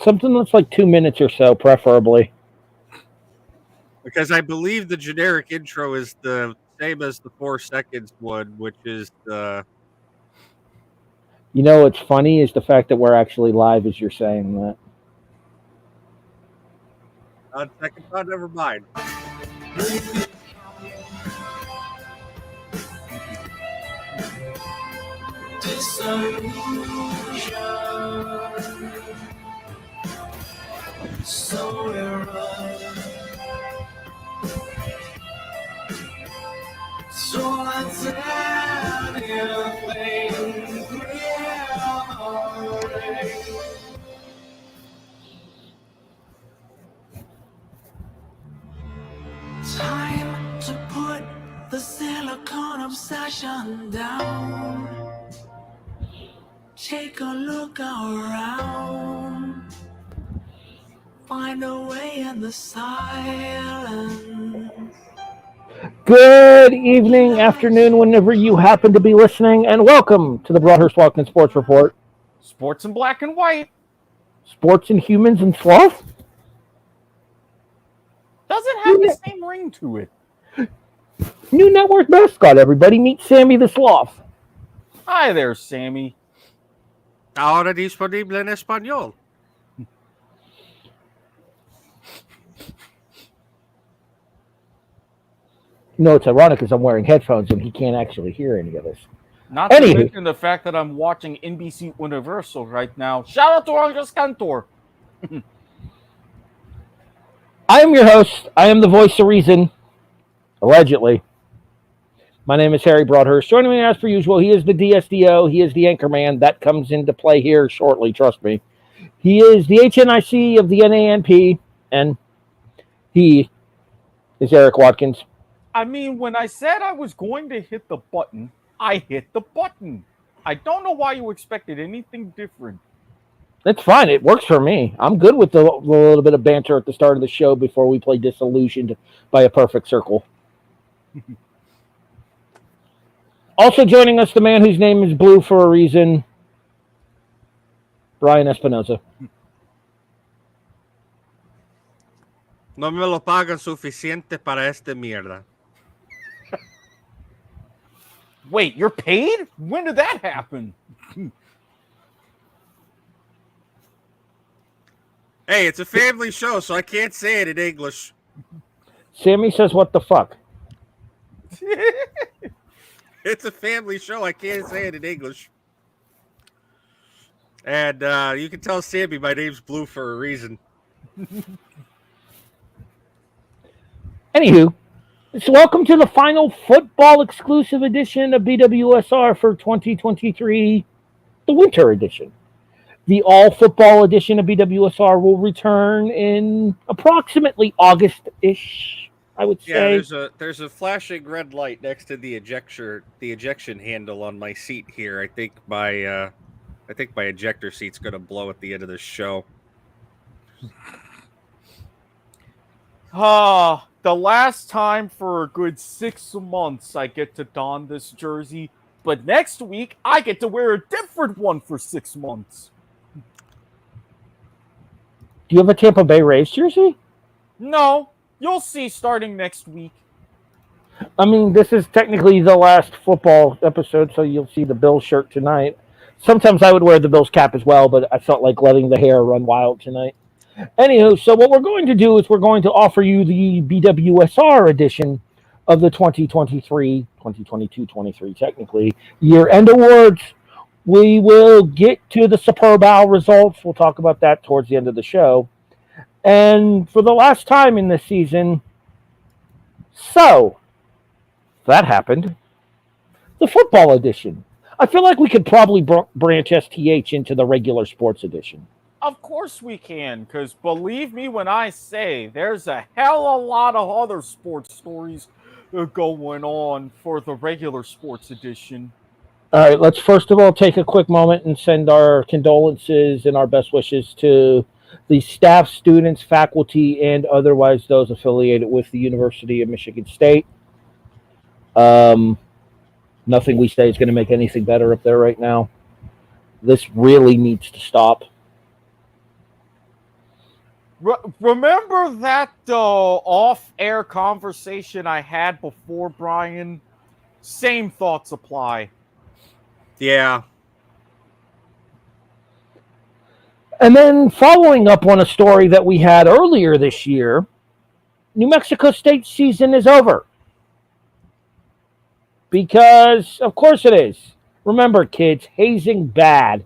Something that's like 2 minutes or so, preferably. Because I believe the generic intro is the same as the 4 seconds one, which is the. You know what's funny is the fact that we're actually live as you're saying that. On second thought, never mind. Time to put the silicone obsession down. Take a look around. Find a way in the silence. Good evening, afternoon, whenever you happen to be listening, and welcome to the Broadhurst-Watkins Sports Report. Sports in black and white. Sports and humans and sloth? Doesn't have the same ring to it. New network mascot, everybody. Meet Sammy the Sloth. Hi there, Sammy. Ahora disponible en español. You know, it's ironic because I'm wearing headphones and he can't actually hear any of this. Not to mention the fact that I'm watching NBC Universal right now. Shout out to Andres Cantor. I am your host. I am the voice of reason. Allegedly. My name is Harry Broadhurst. Joining me as per usual, he is the DSDO. He is the anchorman. That comes into play here shortly, trust me. He is the HNIC of the NANP, and he is Eric Watkins. I mean, when I said I was going to hit the button, I hit the button. I don't know why you expected anything different. It's fine. It works for me. I'm good with the little bit of banter at the start of the show before we play Disillusioned by a Perfect Circle. Also joining us, the man whose name is blue for a reason, Brian Espinoza. No me lo pagan suficiente para esta mierda. Wait, you're paid? When did that happen? Hey, it's a family show, so I can't say it in English. Sammy says, what the fuck? It's a family show. I can't say it in English. And you can tell Sammy my name's Blue for a reason. Anywho, so welcome to the final football exclusive edition of BWSR for 2023, the winter edition. The all-football edition of BWSR will return in approximately August-ish, I would say. Yeah, there's a flashing red light next to the ejection handle on my seat here. I think my ejector seat's gonna blow at the end of this show. The last time for a good 6 months I get to don this jersey, but next week I get to wear a different one for 6 months. Do you have a Tampa Bay Rays jersey? No, you'll see starting next week. I mean, this is technically the last football episode, so you'll see the Bills shirt tonight. Sometimes I would wear the Bills cap as well, but I felt like letting the hair run wild tonight. Anywho, so what we're going to do is we're going to offer you the BWSR edition of the 2022-23 technically year-end awards. We will get to the Super Bowl results. We'll talk about that towards the end of the show. And for the last time in this season, so that happened. The football edition. I feel like we could probably branch STH into the regular sports edition. Of course we can, because believe me when I say there's a hell of a lot of other sports stories going on for the regular sports edition. All right, let's first of all take a quick moment and send our condolences and our best wishes to the staff, students, faculty, and otherwise those affiliated with the University of Michigan State. Nothing we say is going to make anything better up there right now. This really needs to stop. Remember that off-air conversation I had before, Brian? Same thoughts apply. Yeah. And then following up on a story that we had earlier this year, New Mexico State season is over. Because, of course it is. Remember, kids, hazing bad.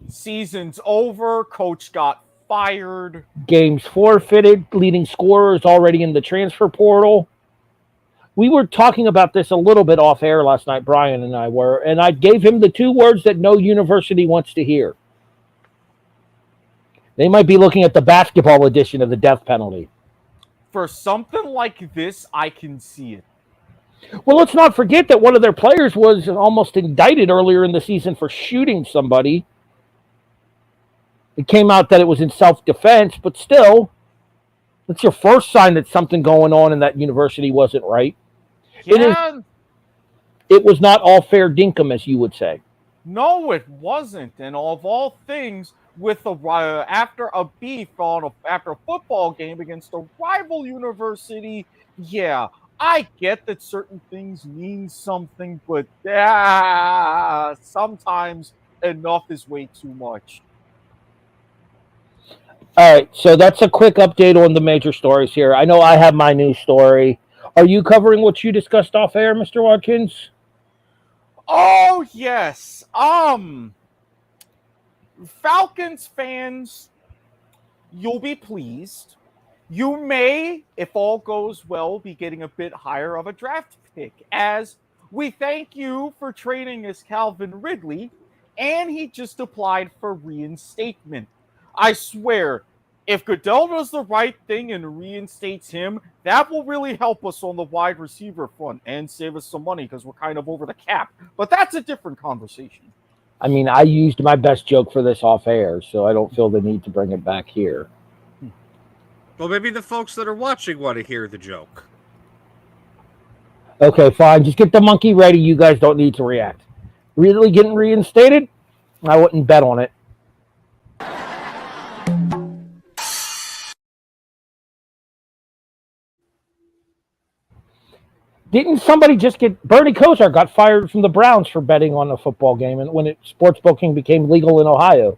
Season's over. Coach got fired. Games forfeited. Leading scorers already in the transfer portal. We were talking about this a little bit off air last night, Brian and I were, and I gave him the 2 words that no university wants to hear. They might be looking at the basketball edition of the death penalty. For something like this, I can see it. Well, let's not forget that one of their players was almost indicted earlier in the season for shooting somebody. It came out that it was in self-defense, but still, that's your first sign that something going on in that university wasn't right. Yeah. It was not all fair dinkum, as you would say. No, it wasn't. And of all things, with after a beef after a football game against a rival university, yeah, I get that certain things mean something, but sometimes enough is way too much. All right, so that's a quick update on the major stories here. I know I have my news story. Are you covering what you discussed off air, Mr. Watkins? Oh, yes. Falcons fans, you'll be pleased. You may, if all goes well, be getting a bit higher of a draft pick, as we thank you for trading us Calvin Ridley, and he just applied for reinstatement. I swear, if Goodell does the right thing and reinstates him, that will really help us on the wide receiver front and save us some money because we're kind of over the cap. But that's a different conversation. I mean, I used my best joke for this off air, so I don't feel the need to bring it back here. Well, maybe the folks that are watching want to hear the joke. Okay, fine. Just get the monkey ready. You guys don't need to react. Really getting reinstated? I wouldn't bet on it. Didn't somebody just get Bernie Kosar got fired from the Browns for betting on a football game and when sports booking became legal in Ohio?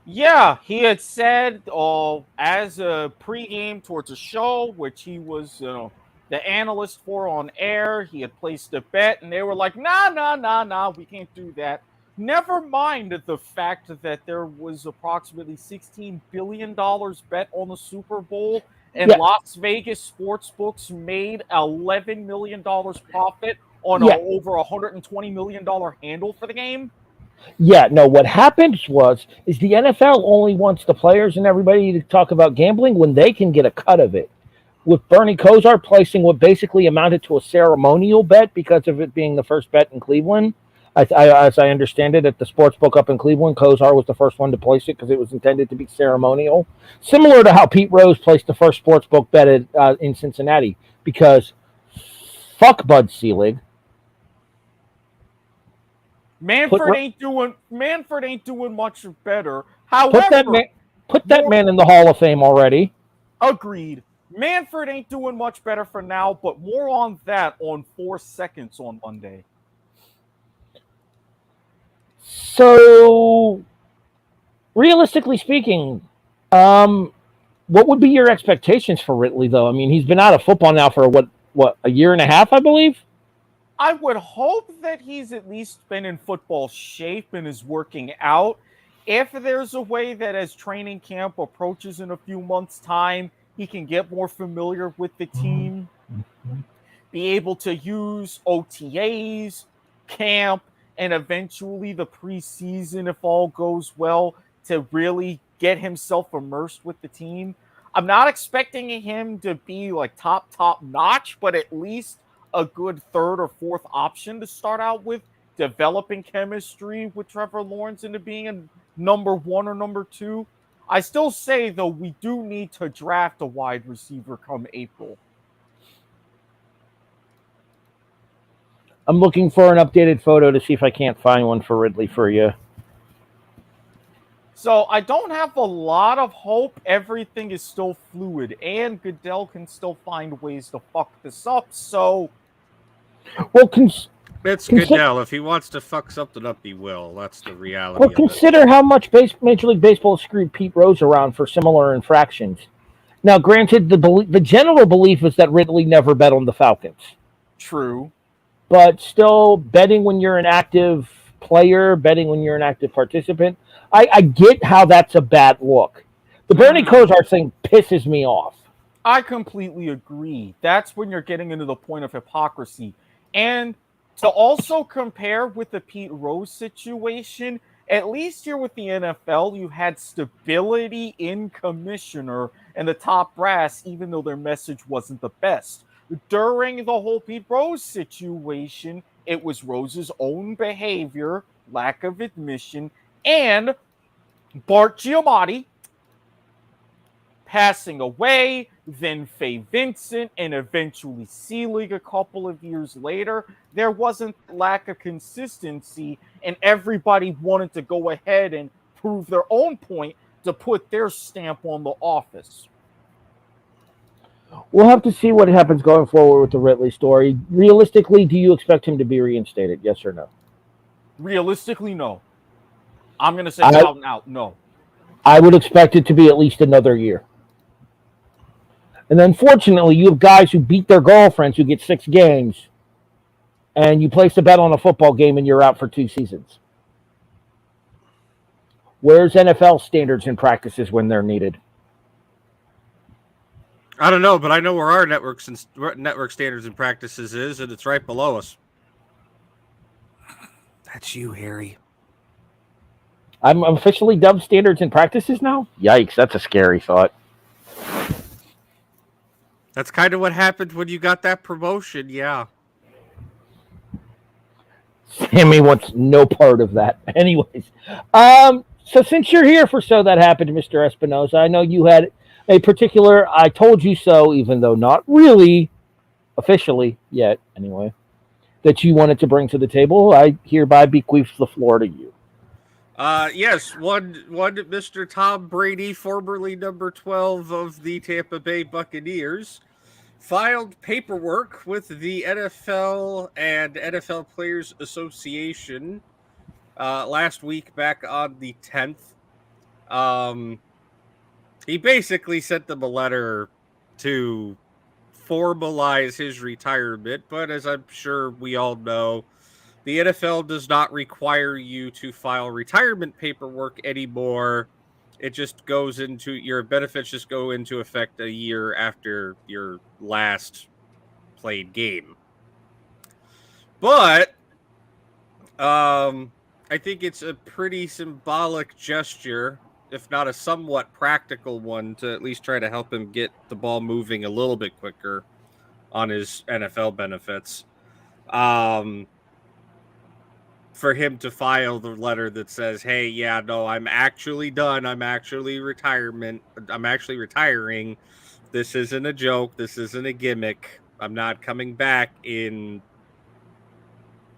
Yeah, he had said as a pregame towards a show, which he was the analyst for on air, he had placed a bet, and they were like, nah, we can't do that. Never mind the fact that there was approximately $16 billion bet on the Super Bowl, and Las Vegas sports books made $11 million profit on over $120 million handle for the game. Yeah, no, what happens is the NFL only wants the players and everybody to talk about gambling when they can get a cut of it. With Bernie Kosar placing what basically amounted to a ceremonial bet because of it being the first bet in Cleveland, as I understand it, at the sports book up in Cleveland, Kosar was the first one to place it because it was intended to be ceremonial. Similar to how Pete Rose placed the first sports book bet in Cincinnati because fuck Bud Selig. Manfred ain't doing much better. However, put that man in the Hall of Fame already. Agreed. Manfred ain't doing much better for now, but more on that on 4 seconds on Monday. So, realistically speaking, what would be your expectations for Ridley, though? I mean, he's been out of football now for what a year and a half, I believe? I would hope that he's at least been in football shape and is working out. If there's a way that as training camp approaches in a few months' time, he can get more familiar with the team, be able to use OTAs, camp, and eventually the preseason, if all goes well, to really get himself immersed with the team. I'm not expecting him to be like top notch, but at least a good third or fourth option to start out with, developing chemistry with Trevor Lawrence into being a number 1 or number 2. I still say, though, we do need to draft a wide receiver come April. I'm looking for an updated photo to see if I can't find one for Ridley for you. So I don't have a lot of hope. Everything is still fluid, and Goodell can still find ways to fuck this up. So Well, It's consider Goodell. If he wants to fuck something up, he will. That's the reality of it. consider how much Major League Baseball screwed Pete Rose around for similar infractions. Now, granted, the general belief is that Ridley never bet on the Falcons, true. but still, betting when you're an active player, betting when you're an active participant, I get how that's a bad look. The Bernie Kosar thing pisses me off. I completely agree. That's when you're getting into the point of hypocrisy. And to also compare with the Pete Rose situation, at least here with the NFL, you had stability in commissioner and the top brass, even though their message wasn't the best. During the whole Pete Rose situation, it was Rose's own behavior, lack of admission, and Bart Giamatti passing away, then Faye Vincent, and eventually Seelig a couple of years later. There wasn't lack of consistency, and everybody wanted to go ahead and prove their own point to put their stamp on the office. We'll have to see what happens going forward with the Ridley story. Realistically, do you expect him to be reinstated? Yes or no? Realistically, no. I'm going to say out and out, no. I would expect it to be at least another year. And unfortunately, you have guys who beat their girlfriends who get 6 games, and you place a bet on a football game and you're out for 2 seasons. Where's NFL standards and practices when they're needed? I don't know, but I know where our network standards and practices is, and it's right below us. That's you, Harry. I'm officially dubbed standards and practices now? Yikes, that's a scary thought. That's kind of what happened when you got that promotion, yeah. Sammy wants no part of that. Anyways, so since you're here for So That Happened, Mr. Espinosa, I know you had a particular I told you so, even though not really officially yet, anyway, that you wanted to bring to the table. I hereby bequeath the floor to you. Yes, one Mr. Tom Brady, formerly number 12 of the Tampa Bay Buccaneers, filed paperwork with the NFL and NFL Players Association last week, back on the 10th. He basically sent them a letter to formalize his retirement, but as I'm sure we all know, the NFL does not require you to file retirement paperwork anymore. It just goes into your benefits, just go into effect a year after your last played game. But I think it's a pretty symbolic gesture, if not a somewhat practical one, to at least try to help him get the ball moving a little bit quicker on his NFL benefits. For him to file the letter that says, hey, yeah, no, I'm actually done. I'm actually retiring. This isn't a joke. This isn't a gimmick. I'm not coming back in,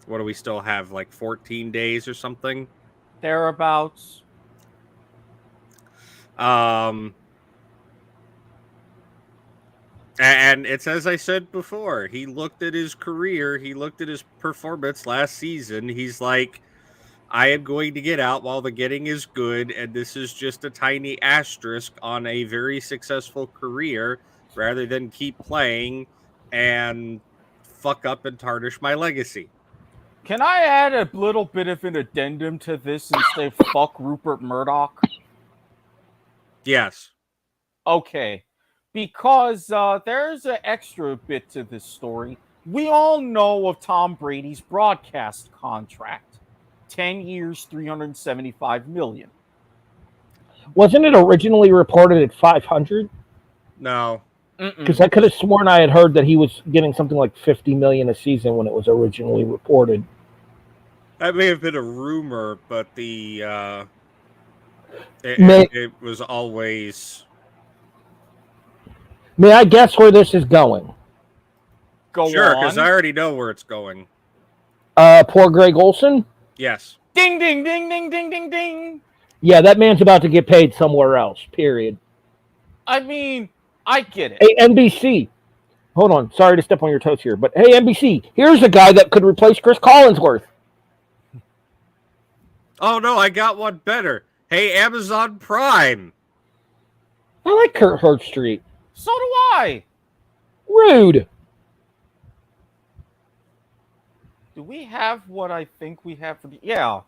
what do we still have, like 14 days or something? Thereabouts. And it's as I said before, he looked at his career, he looked at his performance last season. He's like, I am going to get out while the getting is good, and this is just a tiny asterisk on a very successful career, rather than keep playing and fuck up and tarnish my legacy. Can I add a little bit of an addendum to this and say fuck Rupert Murdoch? Yes. Okay. Because there's an extra bit to this story. We all know of Tom Brady's broadcast contract. 10 years, $375 million. Wasn't it originally reported at 500? No. Because I could have sworn I had heard that he was getting something like $50 million a season when it was originally reported. That may have been a rumor, but it was always... May I guess where this is going? Sure, because I already know where it's going. Poor Greg Olson? Yes. Ding, ding, ding, ding, ding, ding, ding. Yeah, that man's about to get paid somewhere else. Period. I mean, I get it. Hey, NBC. Hold on. Sorry to step on your toes here, but hey, NBC. Here's a guy that could replace Chris Collinsworth. Oh no, I got one better. Hey, Amazon Prime. I like Kurt Herbstreit. So do I. Rude. Do we have what I think we have for the... Yeah.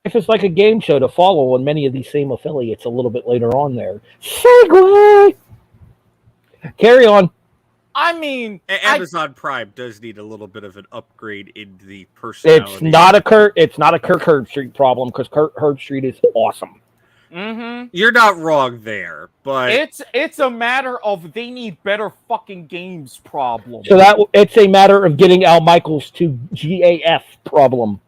If it's like a game show to follow on many of these same affiliates a little bit later on there. Segue! Carry on. I mean... Amazon Prime does need a little bit of an upgrade in the personality. It's not a Kurt Herbstreit problem because Kurt Herbstreit is awesome. Mm-hmm. You're not wrong there, but it's a matter of they need better fucking games problem. So it's a matter of getting Al Michaels to GAF problem.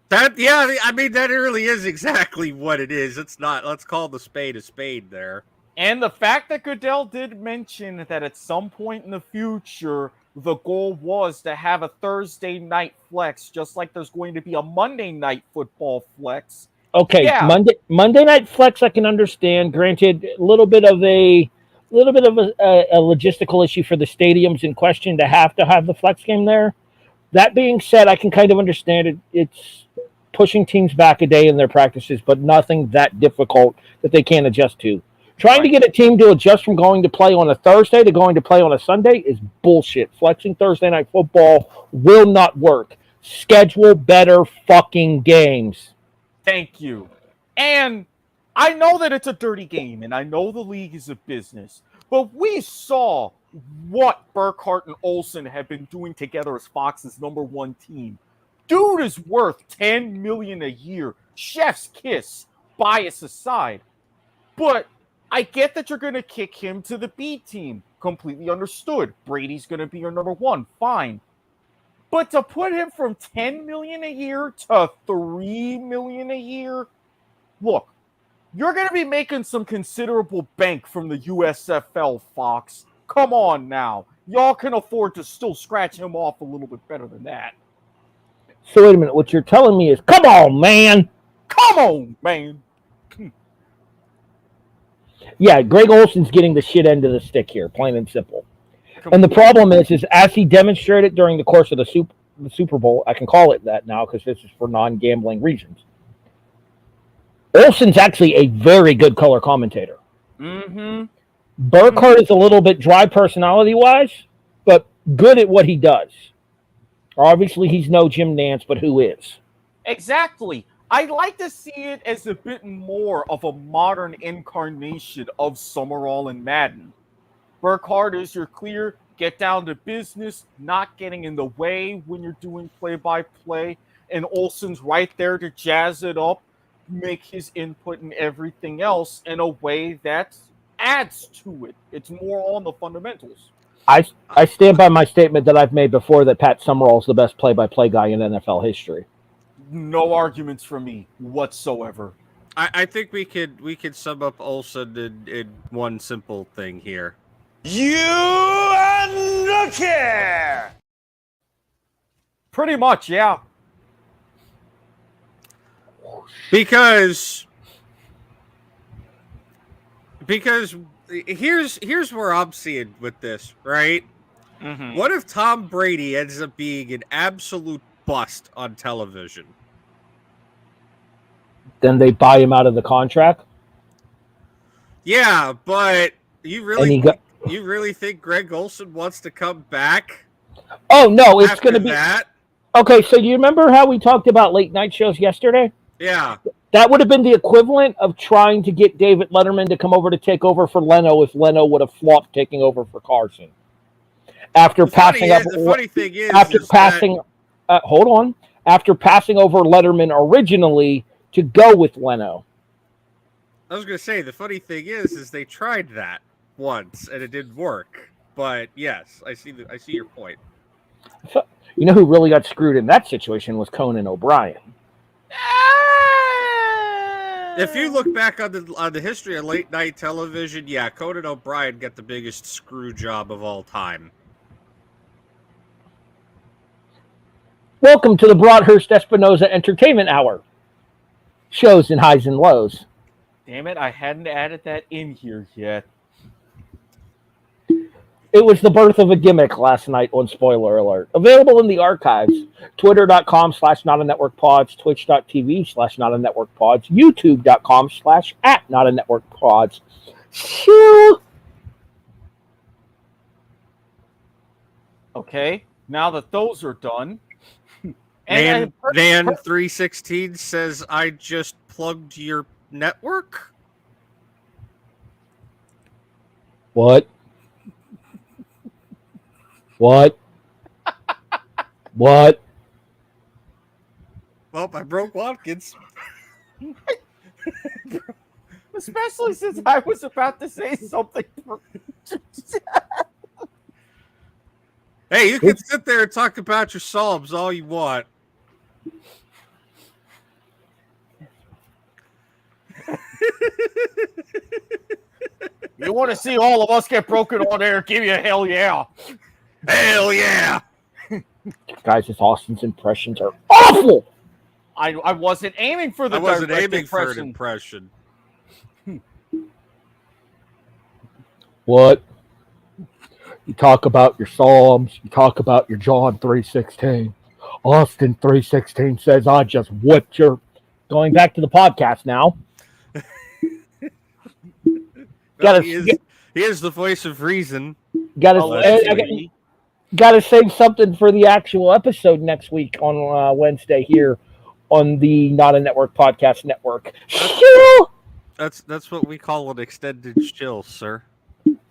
that really is exactly what it is. It's not. Let's call the spade a spade there. And the fact that Goodell did mention that at some point in the future, the goal was to have a Thursday night flex, just like there's going to be a Monday night football flex. Okay, yeah. Monday night flex I can understand. Granted, a little bit of a logistical issue for the stadiums in question to have the flex game there. That being said, I can kind of understand it. It's pushing teams back a day in their practices, but nothing that difficult that they can't adjust to. Trying to get a team to adjust from going to play on a Thursday to going to play on a Sunday is bullshit. Flexing Thursday night football will not work. Schedule better fucking games. Thank you. And I know that it's a dirty game, and I know the league is a business, but we saw what Burkhardt and Olsen have been doing together as Fox's #1 team. Dude is worth $10 million a year. Chef's kiss, bias aside. But I get that you're going to kick him to the B team. Completely understood. Brady's going to be your #1. Fine. But to put him from $10 million a year to $3 million a year, look, you're going to be making some considerable bank from the USFL, Fox. Come on now. Y'all can afford to still scratch him off a little bit better than that. So wait a minute. What you're telling me is, come on, man. Come on, man. Yeah, Greg Olson's getting the shit end of the stick here, plain and simple. And the problem is as he demonstrated during the course of the Super Bowl, I can call it that now because this is for non-gambling reasons. Olson's actually a very good color commentator. Mm-hmm. Burkhardt is a little bit dry personality-wise, but good at what he does. Obviously, he's no Jim Nance, but who is? Exactly. I like to see it as a bit more of a modern incarnation of Summerall and Madden. Burkhardt is your clear, get down to business, not getting in the way when you're doing play-by-play, and Olsen's right there to jazz it up, make his input and everything else in a way that adds to it. It's more on the fundamentals. I stand by my statement that I've made before that Pat Summerall is the best play-by-play guy in NFL history. No arguments from me whatsoever. I think we could sum up Olsen in one simple thing here. You unlucky! Pretty much, yeah. Because here's where I'm seeing with this, right? Mm-hmm. What if Tom Brady ends up being an absolute bust on television? Then they buy him out of the contract? Yeah, but you really think Greg Olsen wants to come back? Oh, no, it's going to be... that? Okay, so you remember how we talked about late night shows yesterday? Yeah. That would have been the equivalent of trying to get David Letterman to come over to take over for Leno if Leno would have flopped taking over for Carson. After passing over Letterman originally to go with Leno. I was going to say, the funny thing is they tried that once and it didn't work. But yes, I see your point. So, you know who really got screwed in that situation was Conan O'Brien. If you look back on the history of late night television, yeah, Conan O'Brien got the biggest screw job of all time. Welcome to the Broadhurst-Espinosa Entertainment Hour. Shows in highs and lows. Damn it, I hadn't added that in here yet. It was the birth of a gimmick last night on Spoiler Alert. Available in the archives. Twitter.com/NotANetworkPods, Twitch.tv/NotANetworkPods, YouTube.com/@NotANetworkPods. Shoo! Okay, now that those are done. Dan 316 says I just plugged your network. What? What? What? Well, I broke Watkins. Especially since I was about to say something. Hey, you can sit there and talk about your Psalms all you want. You want to see all of us get broken on air? Give you a hell yeah. Hell yeah. Guys, this Austin's impressions are awful. I wasn't aiming for the I wasn't direct aiming for an impression. impression. What? You talk about your Psalms. You talk about your John 3:16. Austin 3:16 says, I just whipped your... Going back to the podcast now. Well, he is the voice of reason. Got to save something for the actual episode next week on Wednesday here on the Not a Network Podcast Network. That's what we call an extended chill, sir.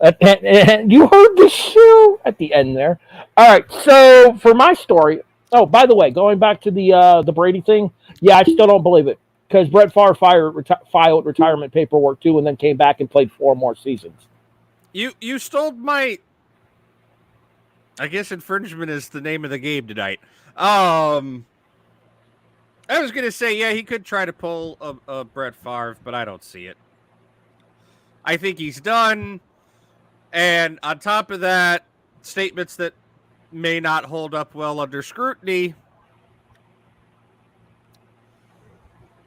And you heard the shoe at the end there. All right, so for my story, oh, by the way, going back to the Brady thing, yeah, I still don't believe it because Brett Favre filed retirement paperwork too, and then came back and played 4 more seasons. You stole my. I guess infringement is the name of the game tonight. I was gonna say, yeah, he could try to pull a Brett Favre, but I don't see it. I think he's done. And on top of that, statements that may not hold up well under scrutiny.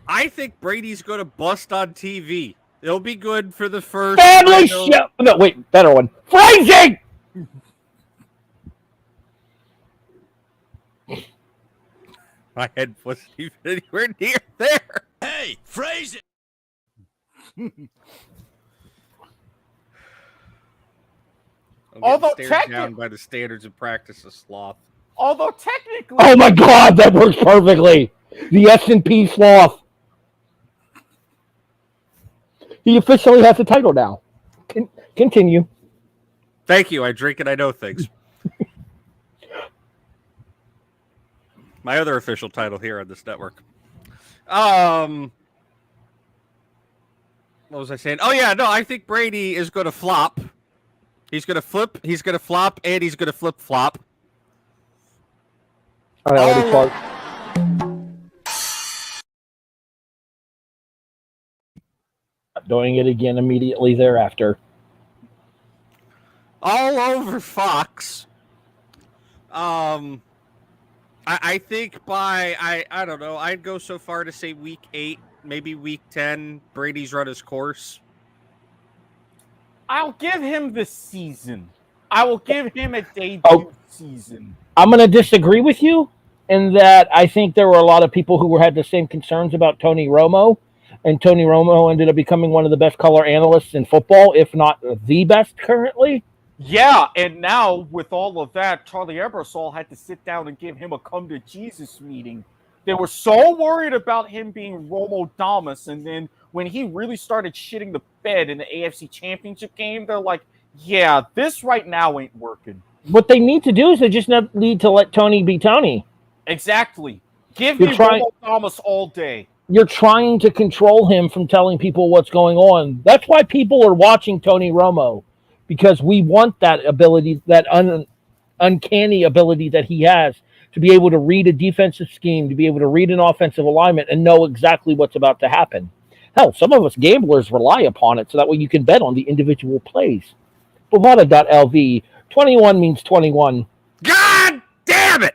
I think Brady's going to bust on TV. It'll be good for the first... Family show! No, wait, better one. Phrasing! My head wasn't even anywhere near there. Hey, phrase it. Although stared down by the standards and practice of sloth. Although technically, Oh my God, that works perfectly. The S&P sloth. He officially has the title now. Continue. Thank you. I drink and I know things. My other official title here on this network. What was I saying? Oh yeah, no, I think Brady is going to flop. He's going to flip, he's going to flop, and he's going to flip-flop. I already called. Doing it again immediately thereafter. All over Fox. I think by, I don't know, I'd go so far to say week 8, maybe week 10, Brady's run his course. I'll give him the season. I will give him a debut season. I'm going to disagree with you in that I think there were a lot of people who had the same concerns about Tony Romo, and Tony Romo ended up becoming one of the best color analysts in football, if not the best currently. Yeah, and now with all of that, Charlie Ebersol had to sit down and give him a come to Jesus meeting. They were so worried about him being Romo Damas, and then when he really started shitting the bed in the AFC Championship game, they're like, yeah, this right now ain't working. What they need to do is they just need to let Tony be Tony. Exactly. Give me Romo Damas all day. You're trying to control him from telling people what's going on. That's why people are watching Tony Romo, because we want that ability, that uncanny ability that he has to be able to read a defensive scheme, to be able to read an offensive alignment and know exactly what's about to happen. Hell, some of us gamblers rely upon it so that way you can bet on the individual plays. Bovada.lv, 21 means 21. God damn it!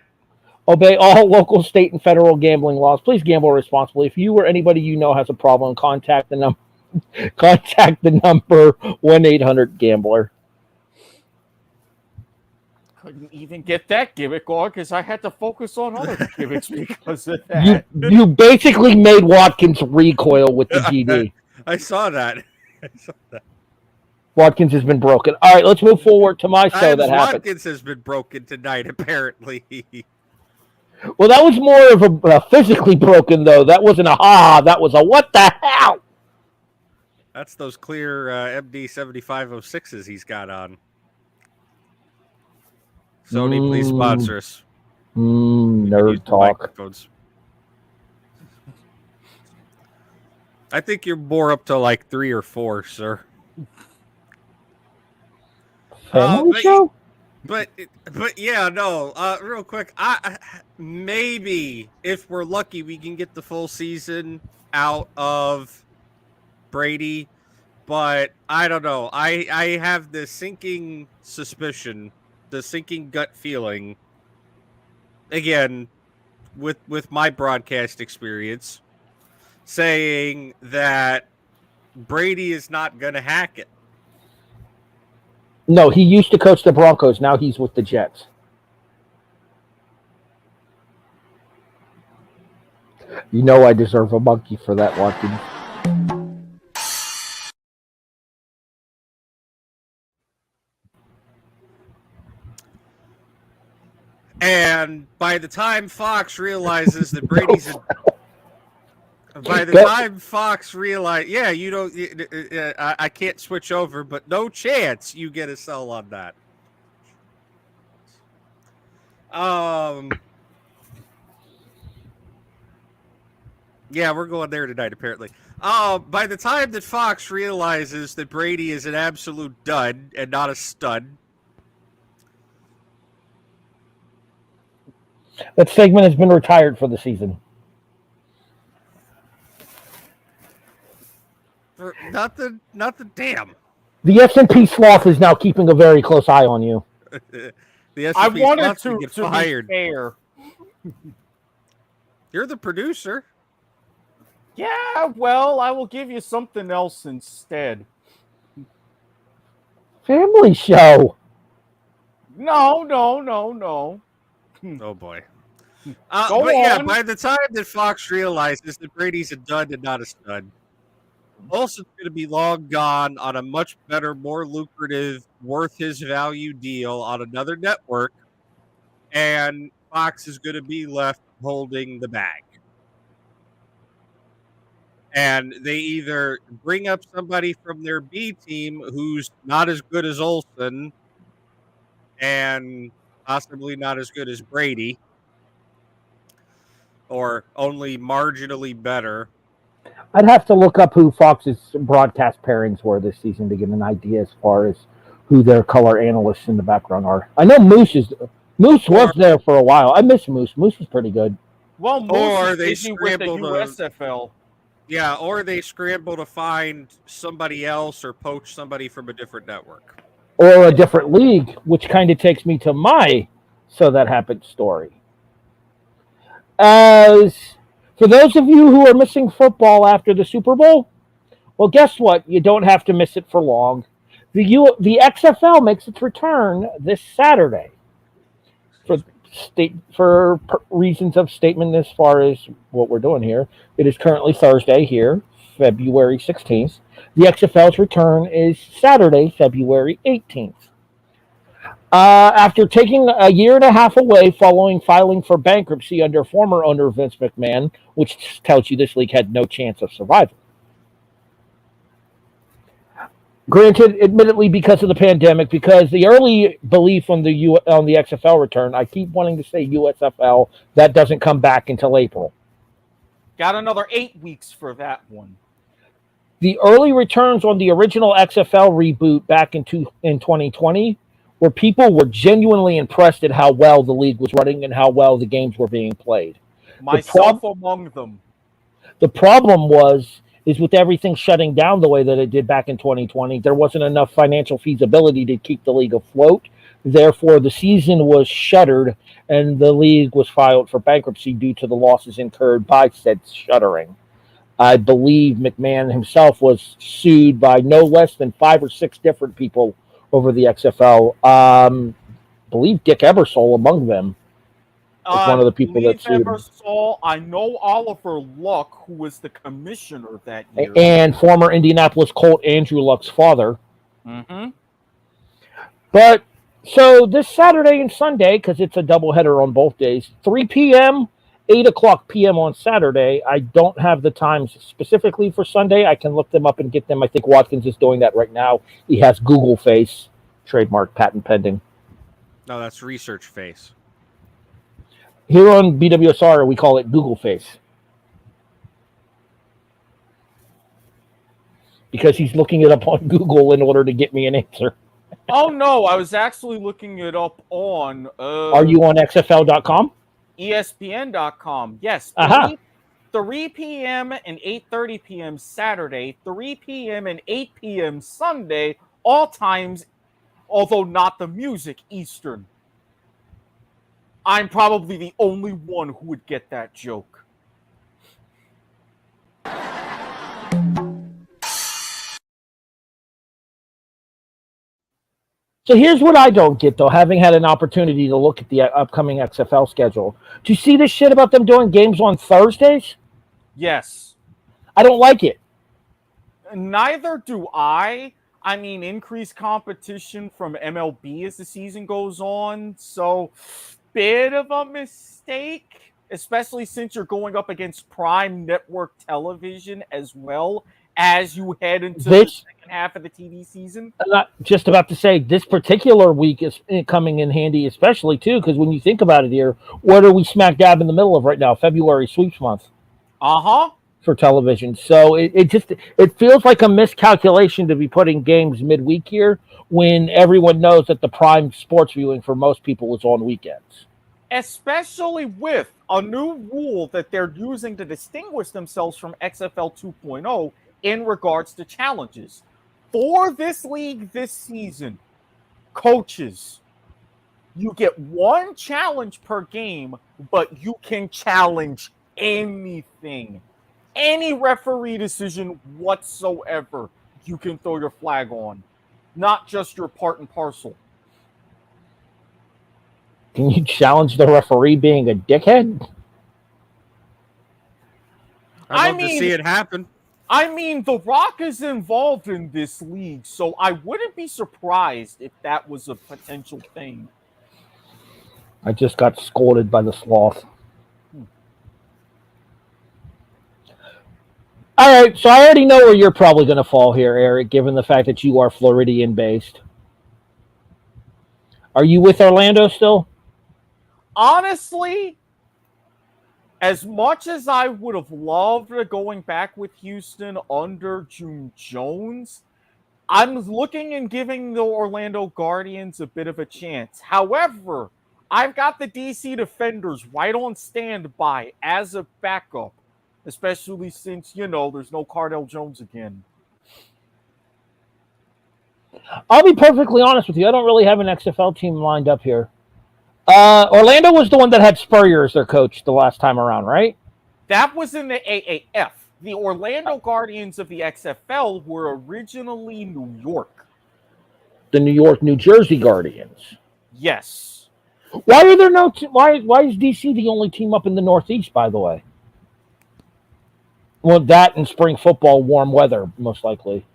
Obey all local, state, and federal gambling laws. Please gamble responsibly. If you or anybody you know has a problem, contact the number 1-800-GAMBLER. Couldn't even get that gimmick on because I had to focus on other gimmicks because of that. You basically made Watkins recoil with the GD. I saw that. Watkins has been broken. All right, let's move forward to my show that happened. Watkins has been broken tonight, apparently. Well, that was more of a physically broken, though. That wasn't a ha. That was a what the hell? That's those clear MD 7506s he's got on. Sony, please sponsor us. Nerd talk. Microphones. I think you're more up to like 3 or 4, sir. Family show? But yeah, no. Real quick, I maybe if we're lucky, we can get the full season out of Brady. But I don't know. I have the sinking suspicion, the sinking gut feeling. Again, with my broadcast experience, saying that Brady is not going to hack it. No, he used to coach the Broncos. Now he's with the Jets. You know I deserve a monkey for that, Watkins. And by the time Fox realizes that Brady's yeah, you don't. I can't switch over, but no chance you get a sell on that. Yeah, we're going there tonight, apparently. By the time that Fox realizes that Brady is an absolute dud and not a stud. That segment has been retired for the season. Not the damn. The S&P sloth is now keeping a very close eye on you. The S&P I wanted to to get be fired. fair. You're the producer. Yeah, well, I will give you something else instead. Family show. No. Oh boy. Go but yeah, on. by the time that Fox realizes that Brady's a dud and not a stud, Olsen's going to be long gone on a much better, more lucrative, worth his value deal on another network, and Fox is going to be left holding the bag. And they either bring up somebody from their B team who's not as good as Olsen and possibly not as good as Brady, or only marginally better. I'd have to look up who Fox's broadcast pairings were this season to get an idea as far as who their color analysts in the background are. I know Moose was there for a while. I miss Moose. Moose was pretty good. Well, Or Moose they is busy with the scramble to- USFL. Yeah, or they scramble to find somebody else or poach somebody from a different network. Or a different league, which kind of takes me to my So That Happened story. As for those of you who are missing football after the Super Bowl, well, guess what? You don't have to miss it for long. The XFL makes its return this Saturday. For reasons of statement as far as what we're doing here, it is currently Thursday here, February 16th. The XFL's return is Saturday, February 18th. After taking a year and a half away following filing for bankruptcy under former owner Vince McMahon, which tells you this league had no chance of survival. Granted, admittedly, because of the pandemic, because the early belief on the XFL return, I keep wanting to say USFL, that doesn't come back until April. Got another 8 weeks for that one. The early returns on the original XFL reboot back in 2020, where people were genuinely impressed at how well the league was running and how well the games were being played. Myself among them. The problem is with everything shutting down the way that it did back in 2020, there wasn't enough financial feasibility to keep the league afloat. Therefore, the season was shuttered and the league was filed for bankruptcy due to the losses incurred by said shuttering. I believe McMahon himself was sued by no less than 5 or 6 different people over the XFL. I believe Dick Ebersol among them is one of the people that Believe sued him. Ebersol. I know Oliver Luck, who was the commissioner that year. And former Indianapolis Colt Andrew Luck's father. Mm-hmm. But so this Saturday and Sunday, because it's a doubleheader on both days, 3 p.m., 8 o'clock p.m. on Saturday. I don't have the times specifically for Sunday. I can look them up and get them. I think Watkins is doing that right now. He has Google Face, trademark, patent pending. No, that's Research Face. Here on BWSR, we call it Google Face. Because he's looking it up on Google in order to get me an answer. Oh, no, I was actually looking it up on... Are you on XFL.com? ESPN.com. Yes. 3 p.m. and 8:30 p.m. Saturday, 3 p.m. and 8 p.m. Sunday, all times, although not the music, Eastern. I'm probably the only one who would get that joke. So here's what I don't get, though, having had an opportunity to look at the upcoming XFL schedule. Do you see this shit about them doing games on Thursdays? Yes. I don't like it. Neither do I. I mean, increased competition from MLB as the season goes on. So, bit of a mistake, especially since you're going up against Prime Network television as well as you head into the second half of the TV season. I'm not just about to say this particular week is coming in handy, especially too, because when you think about it here, what are we smack dab in the middle of right now? February sweeps month. For television. So it feels like a miscalculation to be putting games midweek here when everyone knows that the prime sports viewing for most people is on weekends. Especially with a new rule that they're using to distinguish themselves from XFL 2.0 in regards to challenges. For this league this season, coaches, you get 1 challenge per game, but you can challenge anything. Any referee decision whatsoever, you can throw your flag on. Not just your part and parcel. Can you challenge the referee being a dickhead? I'd love to see it happen. I mean, The Rock is involved in this league, so I wouldn't be surprised if that was a potential thing. I just got scolded by the sloth. All right, so I already know where you're probably going to fall here, Eric, given the fact that you are Floridian-based. Are you with Orlando still? Honestly, as much as I would have loved going back with Houston under June Jones, I'm looking and giving the Orlando Guardians a bit of a chance. However, I've got the DC Defenders right on standby as a backup, especially since, there's no Cardell Jones again. I'll be perfectly honest with you. I don't really have an XFL team lined up here. Orlando was the one that had Spurrier as their coach the last time around, right? That was in the AAF. The Orlando Guardians of the XFL were originally New York. The New York, New Jersey Guardians. Yes. Why are there no? Why is DC the only team up in the Northeast? By the way. Well, that and spring football, warm weather, most likely.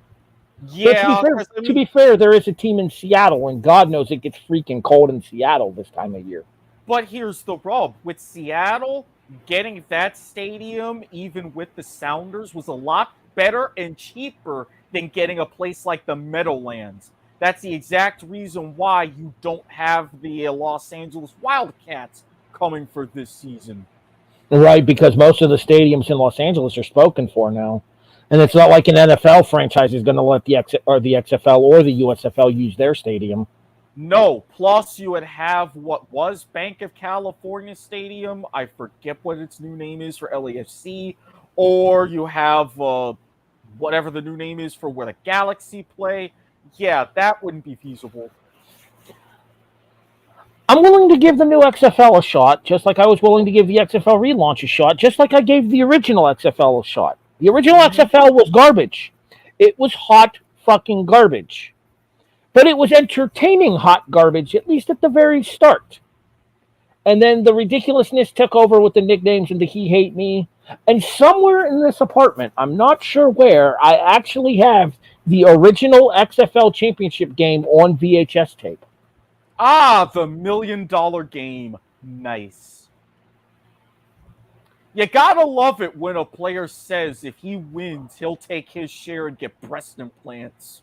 Yeah. To be fair, there is a team in Seattle, and God knows it gets freaking cold in Seattle this time of year. But here's the rub. With Seattle, getting that stadium, even with the Sounders, was a lot better and cheaper than getting a place like the Meadowlands. That's the exact reason why you don't have the Los Angeles Wildcats coming for this season. Right, because most of the stadiums in Los Angeles are spoken for now. And it's not like an NFL franchise is going to let the XFL or the USFL use their stadium. No. Plus, you would have what was Bank of California Stadium. I forget what its new name is for LAFC. Or you have whatever the new name is for where the Galaxy play. Yeah, that wouldn't be feasible. Right, because most of the stadiums in Los Angeles are spoken for now. And it's not like an NFL franchise is going to let the NFL or the USFL use their stadium. No. Plus, you would have what was Bank of California Stadium. I forget what its new name is for LAFC. Or you have whatever the new name is for where the Galaxy play. Yeah, that wouldn't be feasible. I'm willing to give the new XFL a shot, just like I was willing to give the XFL relaunch a shot, just like I gave the original XFL a shot. The original XFL was garbage. It was hot fucking garbage. But it was entertaining hot garbage, at least at the very start. And then the ridiculousness took over with the nicknames and the he hate me. And somewhere in this apartment, I'm not sure where, I actually have the original XFL championship game on VHS tape. Ah, the $1 million game. Nice. You gotta love it when a player says if he wins, he'll take his share and get breast implants.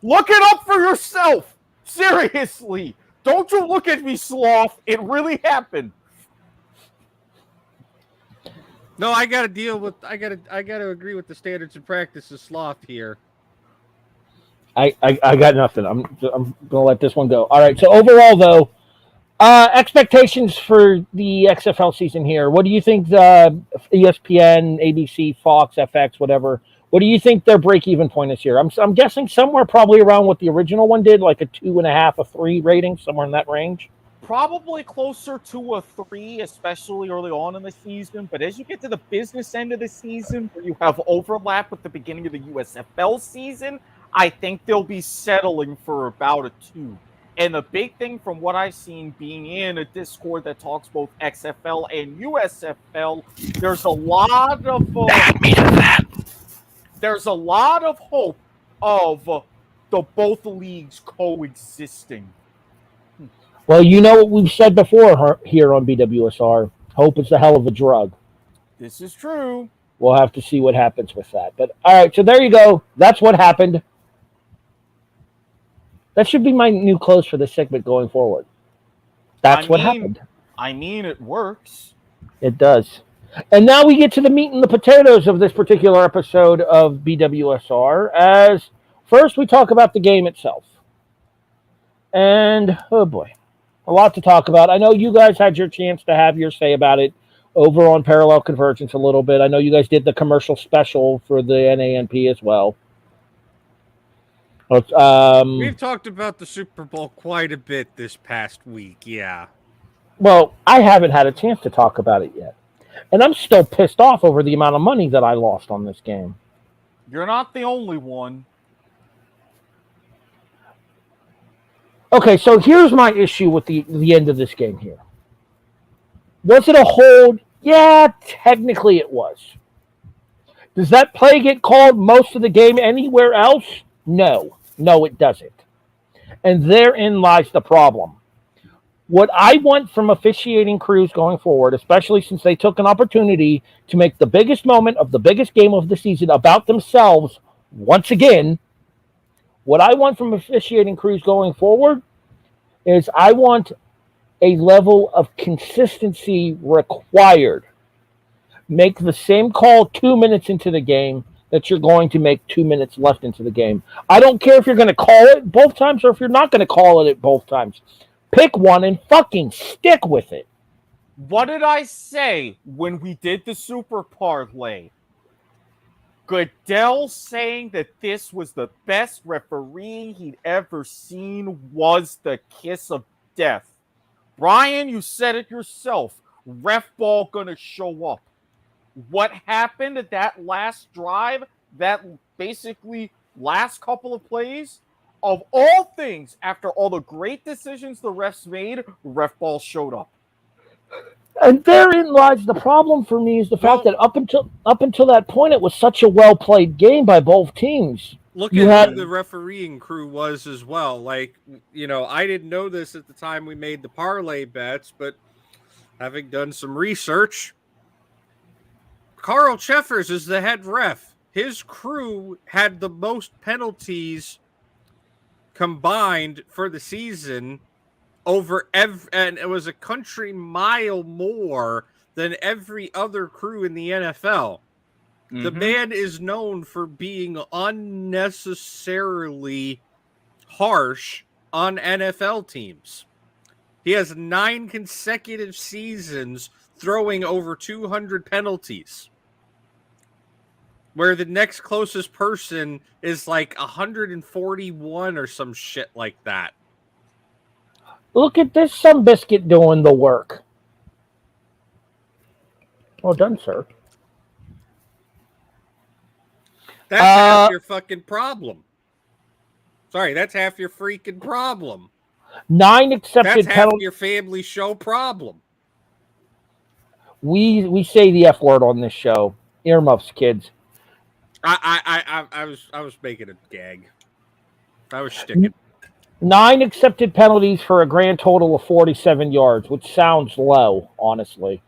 Look it up for yourself. Seriously. Don't you look at me, sloth. It really happened. No, I gotta agree with the standards and practice of sloth here. I got nothing. I'm gonna let this one go. All right. So overall, though, expectations for the XFL season here. What do you think? ESPN, ABC, Fox, FX, whatever. What do you think their break-even point is here? I'm guessing somewhere probably around what the original one did, like a 2.5, a 3 rating, somewhere in that range. Probably closer to a 3, especially early on in the season. But as you get to the business end of the season, where you have overlap with the beginning of the USFL season, I think they'll be settling for about a 2. And the big thing from what I've seen being in a Discord that talks both XFL and USFL, there's a lot of hope of the both leagues coexisting. Well, you know what we've said before here on BWSR. Hope is a hell of a drug. This is true. We'll have to see what happens with that. But all right, so there you go. That's what happened. That should be my new close for this segment going forward. That's what happened. I mean, it works. It does. And now we get to the meat and the potatoes of this particular episode of BWSR. As first, we talk about the game itself. And, oh boy, a lot to talk about. I know you guys had your chance to have your say about it over on Parallel Convergence a little bit. I know you guys did the commercial special for the NANP as well. We've talked about the Super Bowl quite a bit this past week, yeah. Well, I haven't had a chance to talk about it yet. And I'm still pissed off over the amount of money that I lost on this game. You're not the only one. Okay, so here's my issue with the end of this game here. Was it a hold? Yeah, technically it was. Does that play get called most of the game anywhere else? No. No, it doesn't. And therein lies the problem. What I want from officiating crews going forward, especially since they took an opportunity to make the biggest moment of the biggest game of the season about themselves once again, what I want from officiating crews going forward is I want a level of consistency required. Make the same call 2 minutes into the game that you're going to make 2 minutes left into the game. I don't care if you're going to call it both times or if you're not going to call it at both times. Pick one and fucking stick with it. What did I say when we did the Super Parlay? Goodell saying that this was the best referee he'd ever seen was the kiss of death. Brian, you said it yourself. Ref ball gonna show up. What happened at that last drive, that basically last couple of plays, of all things, after all the great decisions the refs made, ref ball showed up. And therein lies the problem for me is the fact that up until that point, it was such a well-played game by both teams. Look at who the refereeing crew was as well. Like, you know, I didn't know this at the time we made the parlay bets, but having done some research, Carl Cheffers is the head ref. His crew had the most penalties combined for the season and it was a country mile more than every other crew in the NFL. Mm-hmm. The man is known for being unnecessarily harsh on NFL teams. He has 9 consecutive seasons throwing over 200 penalties. where the next closest person is like 141 or some shit like that. Look at this some biscuit doing the work. Well done, sir. That's half your fucking problem. Sorry, that's half your freaking problem. 9 accepted That's half penalties. your family show problem. We say the F word on this show. Earmuffs, kids. I was making a gag. I was sticking. 9 accepted penalties for a grand total of 47 yards, which sounds low, honestly.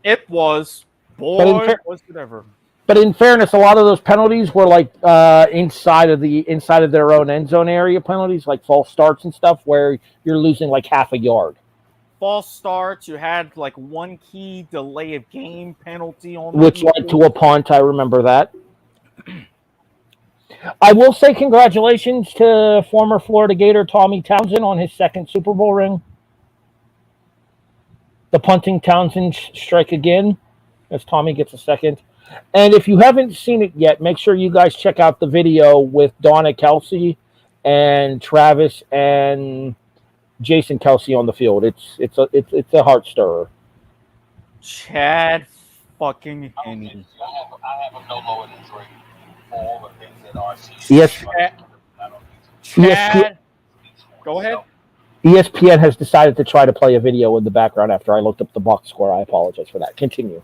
It was. But in Boy, fair- was it ever. But in fairness, a lot of those penalties were like inside of their own end zone area penalties, like false starts and stuff, where you're losing like half a yard. False starts. You had like one key delay of game penalty on Which led to a punt. I remember that. I will say congratulations to former Florida Gator Tommy Townsend on his second Super Bowl ring. The punting Townsend strike again, as Tommy gets a second. And if you haven't seen it yet, make sure you guys check out the video with Donna Kelsey and Travis and Jason Kelsey on the field. It's a heart stirrer. Chad fucking Henne. I have him no lower than 3 for all the things that RC. Yes. Chad, go ahead. ESPN has decided to try to play a video in the background after I looked up the box score. I apologize for that. Continue.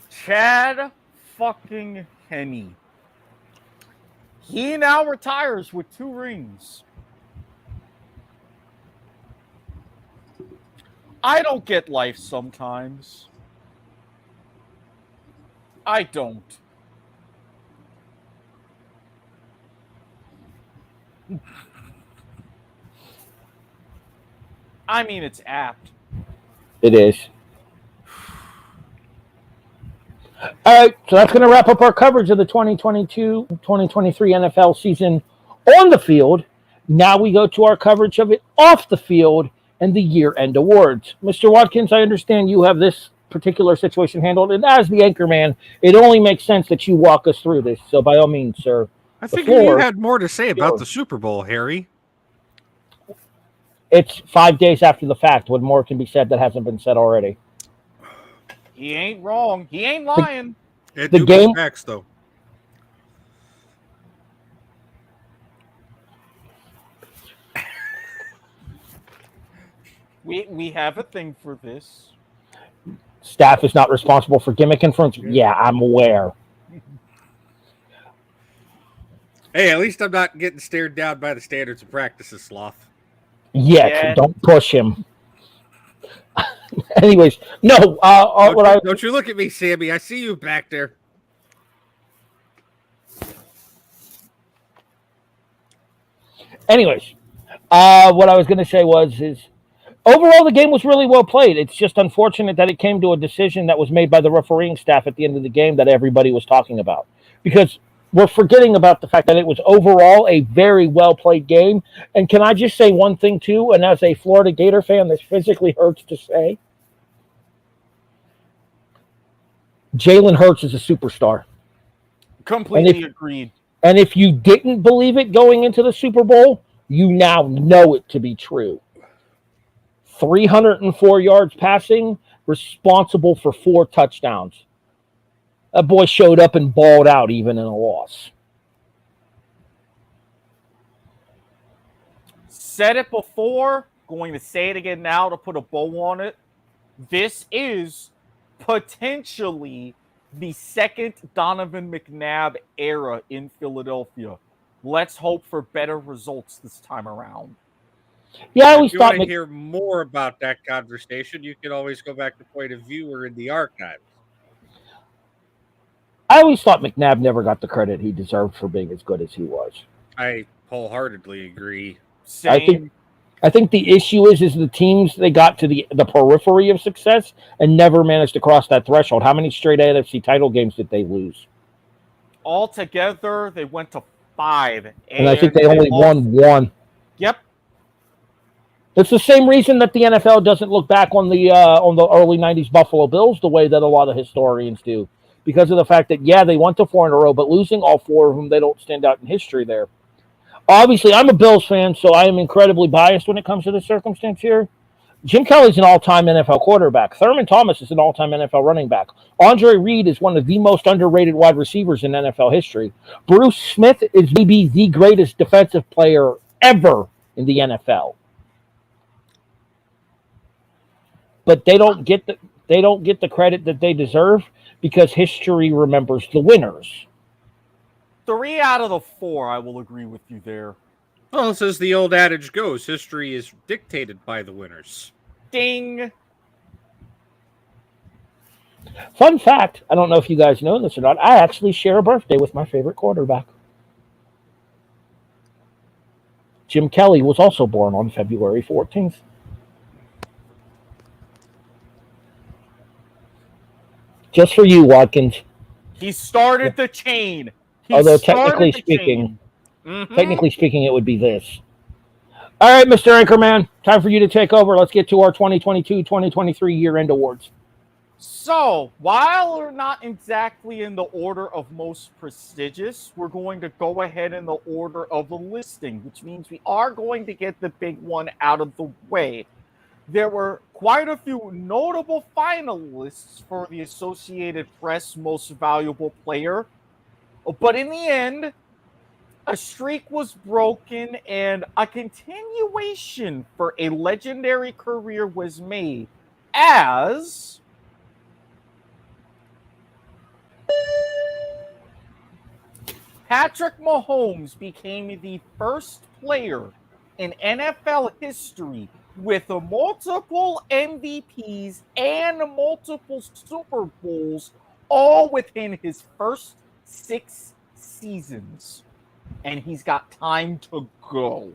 Chad fucking Henne. He now retires with 2 rings. I don't get life sometimes. I don't. I mean, it's apt. It is. All right, so that's going to wrap up our coverage of the 2022-2023 NFL season on the field. Now we go to our coverage of it off the field and the year-end awards. Mr. Watkins, I understand you have this particular situation handled, and as the anchor man, it only makes sense that you walk us through this. So by all means, sir. I figured you had more to say about the Super Bowl, Harry. It's 5 days after the fact. What more can be said that hasn't been said already? He ain't wrong. He ain't lying. The game facts, though. We have a thing for this. Staff is not responsible for gimmick inference. Yeah, I'm aware. Hey, at least I'm not getting stared down by the standards of practices, Sloth. Yeah, don't push him. Anyways, no. Don't you look at me, Sammy. I see you back there. Anyways, what I was going to say is overall the game was really well played. It's just unfortunate that it came to a decision that was made by the refereeing staff at the end of the game that everybody was talking about. Because we're forgetting about the fact that it was overall a very well played game. And can I just say one thing too? And as a Florida Gator fan, this physically hurts to say. Jalen Hurts is a superstar. Completely agreed. And if you didn't believe it going into the Super Bowl, you now know it to be true. 304 yards passing, responsible for 4 touchdowns. That boy showed up and balled out even in a loss. Said it before, going to say it again now to put a bow on it. This is potentially the second Donovan McNabb era in Philadelphia. Let's hope for better results this time around. Yeah, I always if you thought want to hear more about that conversation, you can always go back to Point of View or in the archives. I always thought McNabb never got the credit he deserved for being as good as he was. I wholeheartedly agree. Same. I think the issue is the teams, they got to the periphery of success and never managed to cross that threshold. How many straight NFC title games did they lose? Altogether, they went to 5. And I think they only won 1. Yep. It's the same reason that the NFL doesn't look back on the early 90s Buffalo Bills the way that a lot of historians do. because of the fact that, yeah, they went to 4 in a row, but losing all 4 of them, they don't stand out in history there. Obviously, I'm a Bills fan, so I am incredibly biased when it comes to this circumstance here. Jim Kelly's an all-time NFL quarterback. Thurman Thomas is an all-time NFL running back. Andre Reed is one of the most underrated wide receivers in NFL history. Bruce Smith is maybe the greatest defensive player ever in the NFL. But they don't get the credit that they deserve because history remembers the winners. 3 out of the 4, I will agree with you there. Well, as the old adage goes, history is dictated by the winners. Ding. Fun fact, I don't know if you guys know this or not, I actually share a birthday with my favorite quarterback. Jim Kelly was also born on February 14th. Just for you, Watkins. He started the chain. Although technically speaking, it would be this. All right, Mr. Anchorman, time for you to take over. Let's get to our 2022-2023 year-end awards. So, while we're not exactly in the order of most prestigious, we're going to go ahead in the order of the listing, which means we are going to get the big one out of the way. There were quite a few notable finalists for the Associated Press Most Valuable Player, but in the end, a streak was broken and a continuation for a legendary career was made as Patrick Mahomes became the first player in NFL history with multiple MVPs and multiple Super Bowls all within his first 6 seasons. And he's got time to go.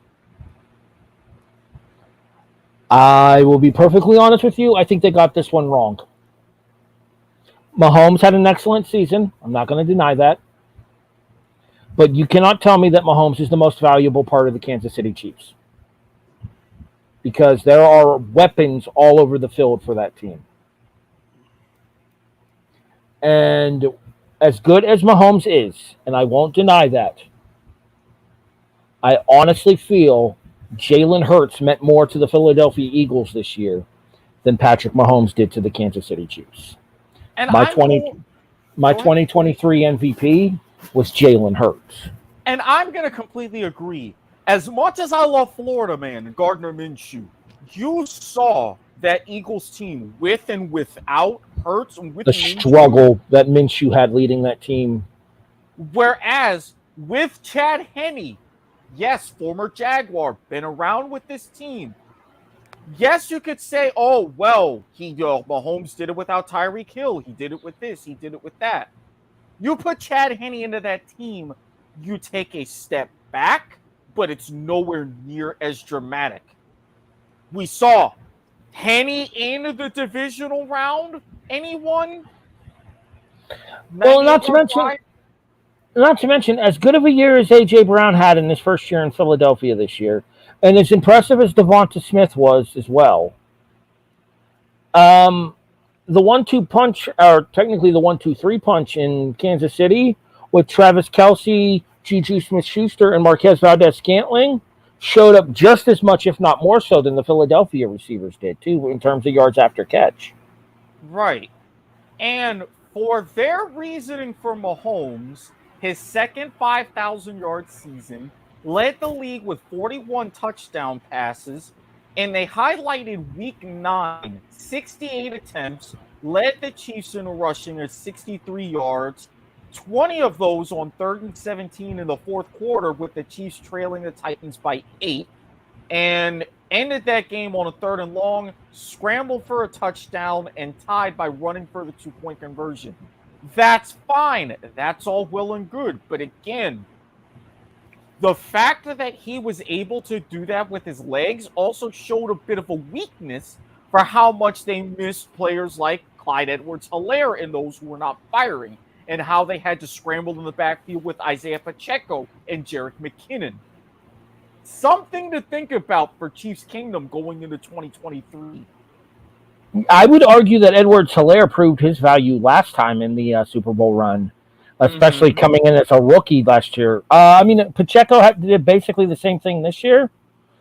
I will be perfectly honest with you. I think they got this one wrong. Mahomes had an excellent season. I'm not going to deny that. But you cannot tell me that Mahomes is the most valuable part of the Kansas City Chiefs. Because there are weapons all over the field for that team. And as good as Mahomes is, and I won't deny that, I honestly feel Jalen Hurts meant more to the Philadelphia Eagles this year than Patrick Mahomes did to the Kansas City Chiefs. And my 2023 MVP was Jalen Hurts. And I'm going to completely agree. As much as I love Florida, man, and Gardner Minshew, you saw that Eagles team with and without Hurts and with the struggle that Minshew had leading that team. Whereas with Chad Henne, yes, former Jaguar, been around with this team. Yes, you could say, oh, well, Mahomes did it without Tyreek Hill. He did it with this. He did it with that. You put Chad Henne into that team, you take a step back, but it's nowhere near as dramatic. We saw Henne in the divisional round. Anyone? Well, not to mention, as good of a year as A.J. Brown had in his first year in Philadelphia this year, and as impressive as Devonta Smith was as well, the 1-2 punch, or technically the 1-2-3 punch in Kansas City with Travis Kelce, Juju Smith-Schuster, and Marquez Valdez-Scantling showed up just as much, if not more so, than the Philadelphia receivers did, too, in terms of yards after catch. Right. And for their reasoning for Mahomes, his second 5,000-yard season led the league with 41 touchdown passes, and they highlighted Week 9, 68 attempts, led the Chiefs in rushing at 63 yards, 20 of those on 3rd and 17 in the fourth quarter, with the Chiefs trailing the Titans by 8, and ended that game on a 3rd and long, scrambled for a touchdown, and tied by running for the 2-point conversion. That's fine. That's all well and good. But again, the fact that he was able to do that with his legs also showed a bit of a weakness for how much they missed players like Clyde Edwards-Helaire and those who were not firing, and how they had to scramble in the backfield with Isaiah Pacheco and Jerick McKinnon. Something to think about for Chiefs Kingdom going into 2023. I would argue that Edwards-Helaire proved his value last time in the Super Bowl run, especially coming in as a rookie last year. Pacheco did basically the same thing this year,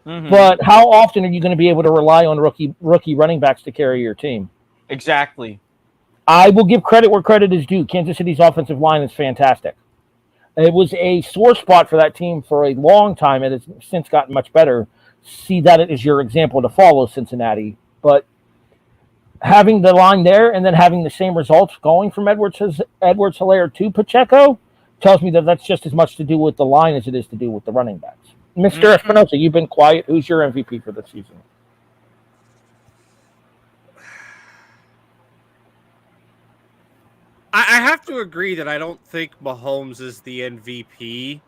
but how often are you going to be able to rely on rookie running backs to carry your team? Exactly. I will give credit where credit is due. Kansas City's offensive line is fantastic. It was a sore spot for that team for a long time. It has since gotten much better. See that it is your example to follow, Cincinnati. But having the line there and then having the same results going from Edwards-Helaire to Pacheco tells me that that's just as much to do with the line as it is to do with the running backs. Mr. Espinosa, you've been quiet. Who's your MVP for this season? I have to agree that I don't think Mahomes is the MVP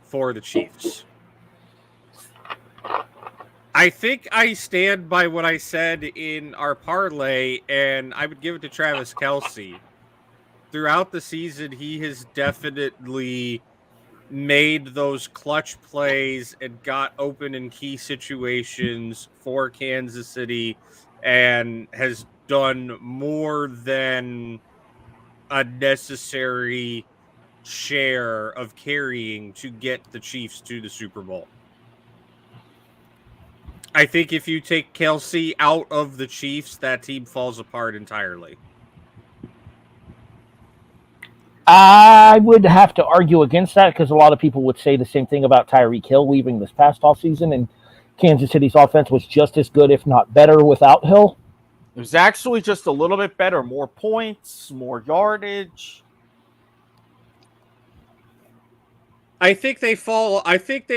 for the Chiefs. I think I stand by what I said in our parlay, and I would give it to Travis Kelce. Throughout the season, he has definitely made those clutch plays and got open in key situations for Kansas City and has done more than a necessary share of carrying to get the Chiefs to the Super Bowl. I think if you take Kelce out of the Chiefs, that team falls apart entirely. I would have to argue against that because a lot of people would say the same thing about Tyreek Hill leaving this past offseason, and Kansas City's offense was just as good, if not better, without Hill. It was actually just a little bit better. More points, more yardage. I think they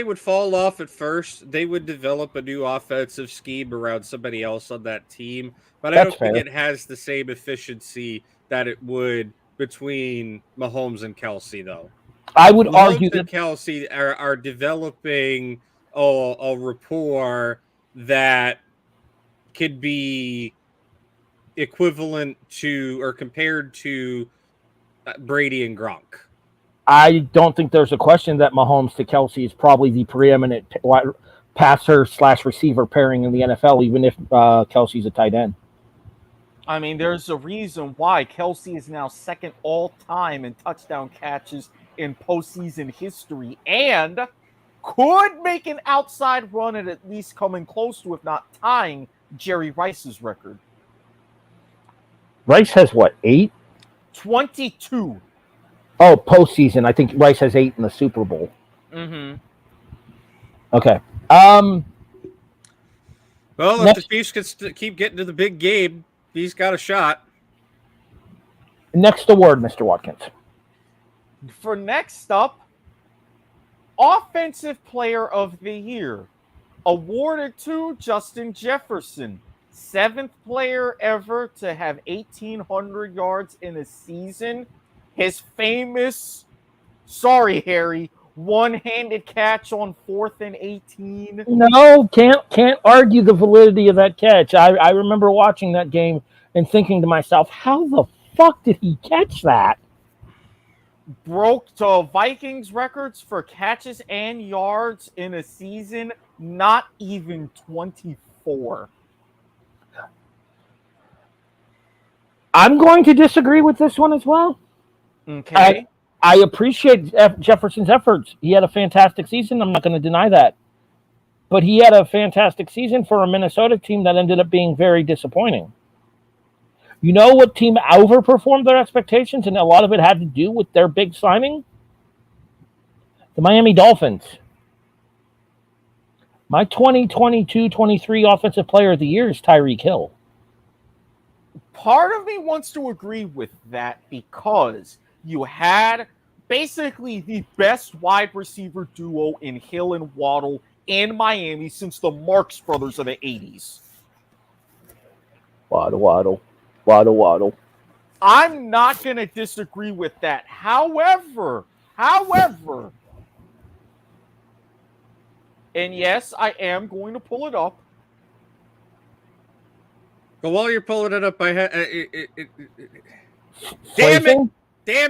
would fall off at first. They would develop a new offensive scheme around somebody else on that team, but I don't think it has the same efficiency that it would between Mahomes and Kelce, though. I would argue that Kelce are developing a rapport that could be equivalent to or compared to Brady and Gronk. I don't think there's a question that Mahomes to Kelce is probably the preeminent passer/receiver pairing in the NFL, even if Kelce's a tight end. I mean, there's a reason why Kelce is now second all-time in touchdown catches in postseason history and could make an outside run at least coming close to, if not tying, Jerry Rice's record. Rice has what, 8? 22. Oh, postseason. I think Rice has 8 in the Super Bowl. Mm-hmm. Okay. Well, if the Chiefs could keep getting to the big game, he's got a shot. Next award, Mr. Watkins. For next up, Offensive Player of the Year, awarded to Justin Jefferson, 7th player ever to have 1,800 yards in a season. His famous, sorry, Harry, one-handed catch on 4th and 18. No, can't argue the validity of that catch. I remember watching that game and thinking to myself, how the fuck did he catch that? Broke the Vikings records for catches and yards in a season, not even 24. I'm going to disagree with this one as well. Okay. I appreciate Jefferson's efforts. He had a fantastic season. I'm not going to deny that. But he had a fantastic season for a Minnesota team that ended up being very disappointing. You know what team overperformed their expectations, and a lot of it had to do with their big signing? The Miami Dolphins. My 2022-23 Offensive Player of the Year is Tyreek Hill. Part of me wants to agree with that because you had basically the best wide receiver duo in Hill and Waddle in Miami since the Marx Brothers of the 80s. Waddle. I'm not going to disagree with that. However, and yes, I am going to pull it up. But while you're pulling it up, damn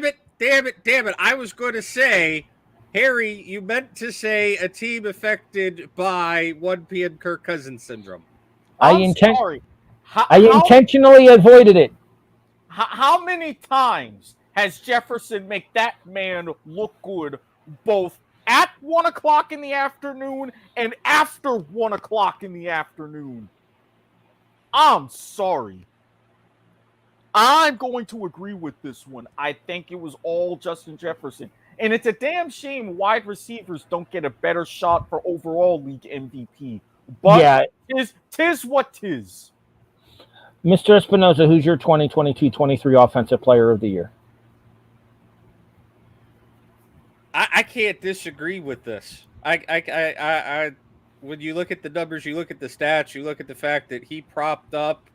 it. I was going to say, Harry, you meant to say a team affected by 1 p.m. Kirk Cousins syndrome. I'm sorry. I intentionally avoided it. How many times has Jefferson make that man look good both at 1 o'clock in the afternoon and after 1 o'clock in the afternoon? I'm sorry. I'm going to agree with this one. I think it was all Justin Jefferson. And it's a damn shame wide receivers don't get a better shot for overall league MVP. But tis what tis. Mr. Espinoza, who's your 2022-23 Offensive Player of the Year? I can't disagree with this. I when you look at the numbers, you look at the stats, you look at the fact that he propped up.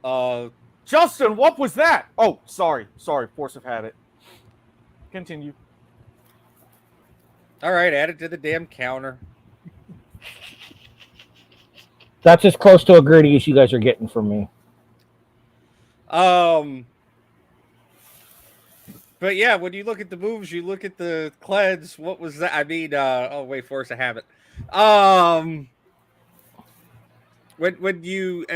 Justin, what was that? Oh, sorry, force of habit. Continue. All right, add it to the damn counter. That's as close to a gritty as you guys are getting from me. But yeah, when you look at the moves, you look at the cleanse. What was that? I mean, force of habit. When you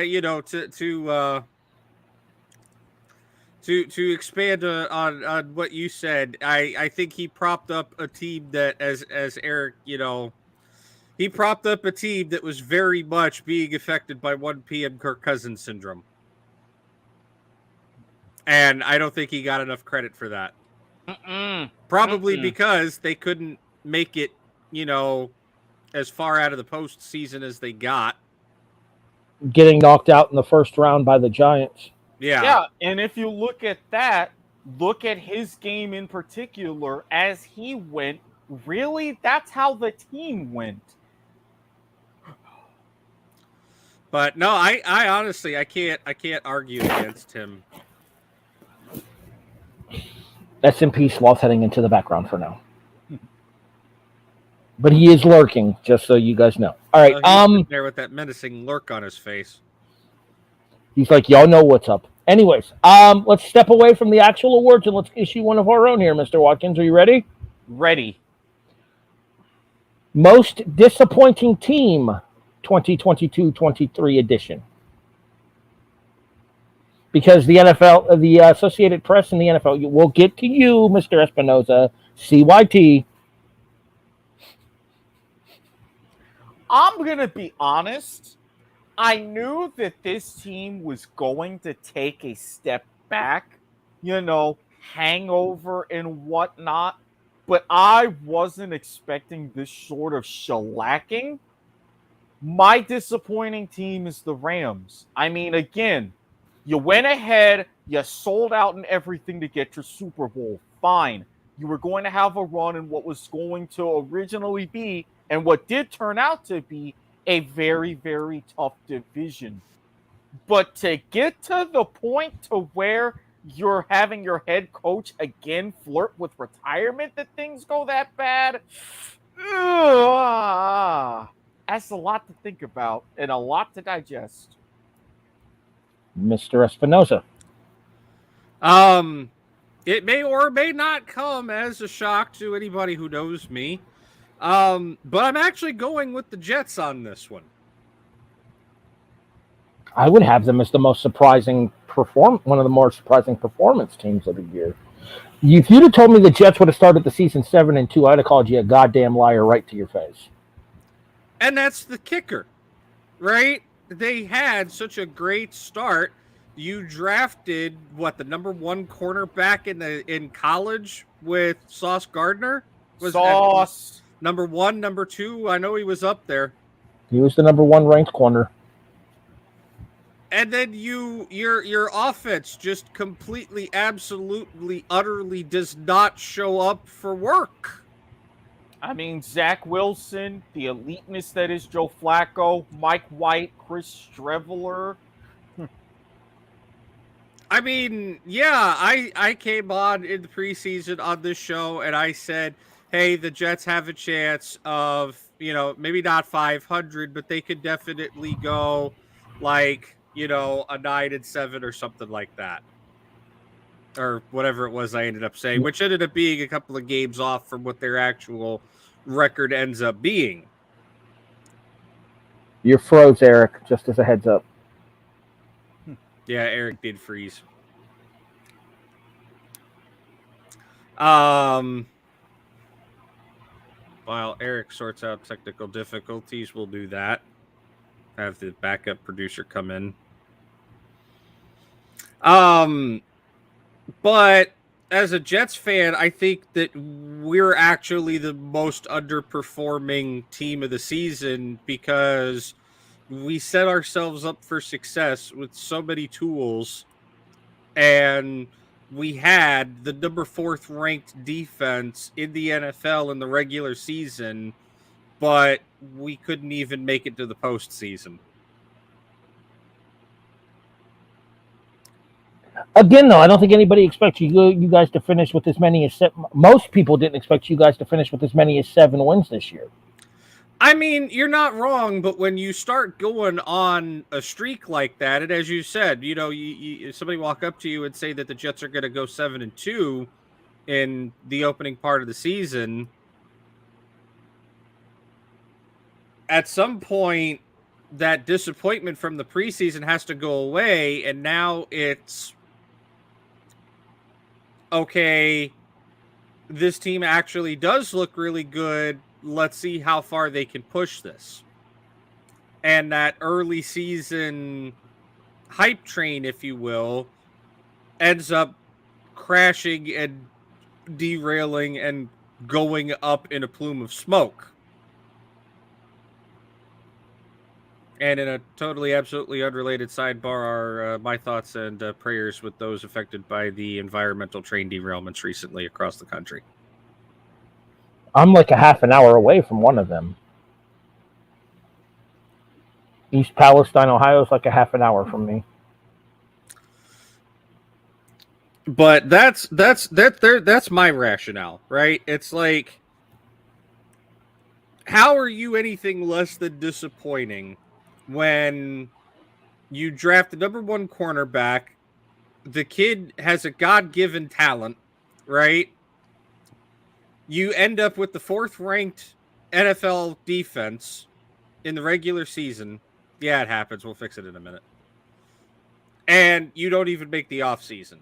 to expand on what you said, I think he propped up a team that, as Eric, he propped up a team that was very much being affected by 1 p.m. Kirk Cousins syndrome. And I don't think he got enough credit for that. Probably because they couldn't make it, as far out of the postseason as they got. Getting knocked out in the first round by the Giants. Yeah, and if you look at that, look at his game in particular as he went. Really, that's how the team went. But no, I honestly I can't argue against him. SMP Sloth heading into the background for now. But he is lurking, just so you guys know. All right. There with that menacing lurk on his face. He's like, y'all know what's up. Anyways, let's step away from the actual awards and let's issue one of our own here, Mr. Watkins. Are you ready? Ready. Most disappointing team 2022-23 edition. Because the NFL, the Associated Press and the NFL, we'll get to you, Mr. Espinoza, CYT. I'm going to be honest. I knew that this team was going to take a step back, hangover and whatnot, but I wasn't expecting this sort of shellacking. My disappointing team is the Rams. I mean, again, you went ahead, you sold out and everything to get your Super Bowl. Fine. You were going to have a run in what was going to originally be, and what did turn out to be, a very, very tough division. But to get to the point to where you're having your head coach again flirt with retirement, that things go that bad, that's a lot to think about and a lot to digest. Mr. Espinoza. It may or may not come as a shock to anybody who knows me. But I'm actually going with the Jets on this one. I would have them as the most surprising one of the more surprising performance teams of the year. If you'd have told me the Jets would have started the season 7-2, I'd have called you a goddamn liar right to your face. And that's the kicker, right? They had such a great start. You drafted the number 1 cornerback in college with Sauce Gardner? Sauce. Number 1, number 2, I know he was up there. He was the number 1 ranked corner. And then your offense just completely, absolutely, utterly does not show up for work. I mean, Zach Wilson, the eliteness that is Joe Flacco, Mike White, Chris Streveler. I mean, yeah, I came on in the preseason on this show and I said, hey, the Jets have a chance of, maybe not 500, but they could definitely go like, a 9-7 or something like that. Or whatever it was I ended up saying, which ended up being a couple of games off from what their actual record ends up being. You're froze, Eric, just as a heads up. Yeah, Eric did freeze. While Eric sorts out technical difficulties, we'll do that. Have the backup producer come in. But as a Jets fan, I think that we're actually the most underperforming team of the season because we set ourselves up for success with so many tools, and we had the number 4th ranked defense in the NFL in the regular season, but we couldn't even make it to the postseason. Again, though, I don't think anybody expects you guys to finish with as many as most people didn't expect you guys to finish with as many as 7 wins this year. I mean, you're not wrong, but when you start going on a streak like that, and as you said, you know, somebody walk up to you and say that the Jets are going to go 7-2 in the opening part of the season, at some point, that disappointment from the preseason has to go away, and now it's okay, this team actually does look really good. Let's see how far they can push this. And that early season hype train, if you will, ends up crashing and derailing and going up in a plume of smoke. And in a totally, absolutely unrelated sidebar are my thoughts and prayers with those affected by the environmental train derailments recently across the country. I'm like a half an hour away from one of them. East Palestine, Ohio is like a half an hour from me. But that's my rationale, right? It's like, how are you anything less than disappointing when you draft the number 1 cornerback? The kid has a God-given talent, right? You end up with the 4th ranked NFL defense in the regular season. Yeah, it happens. We'll fix it in a minute. And you don't even make the offseason.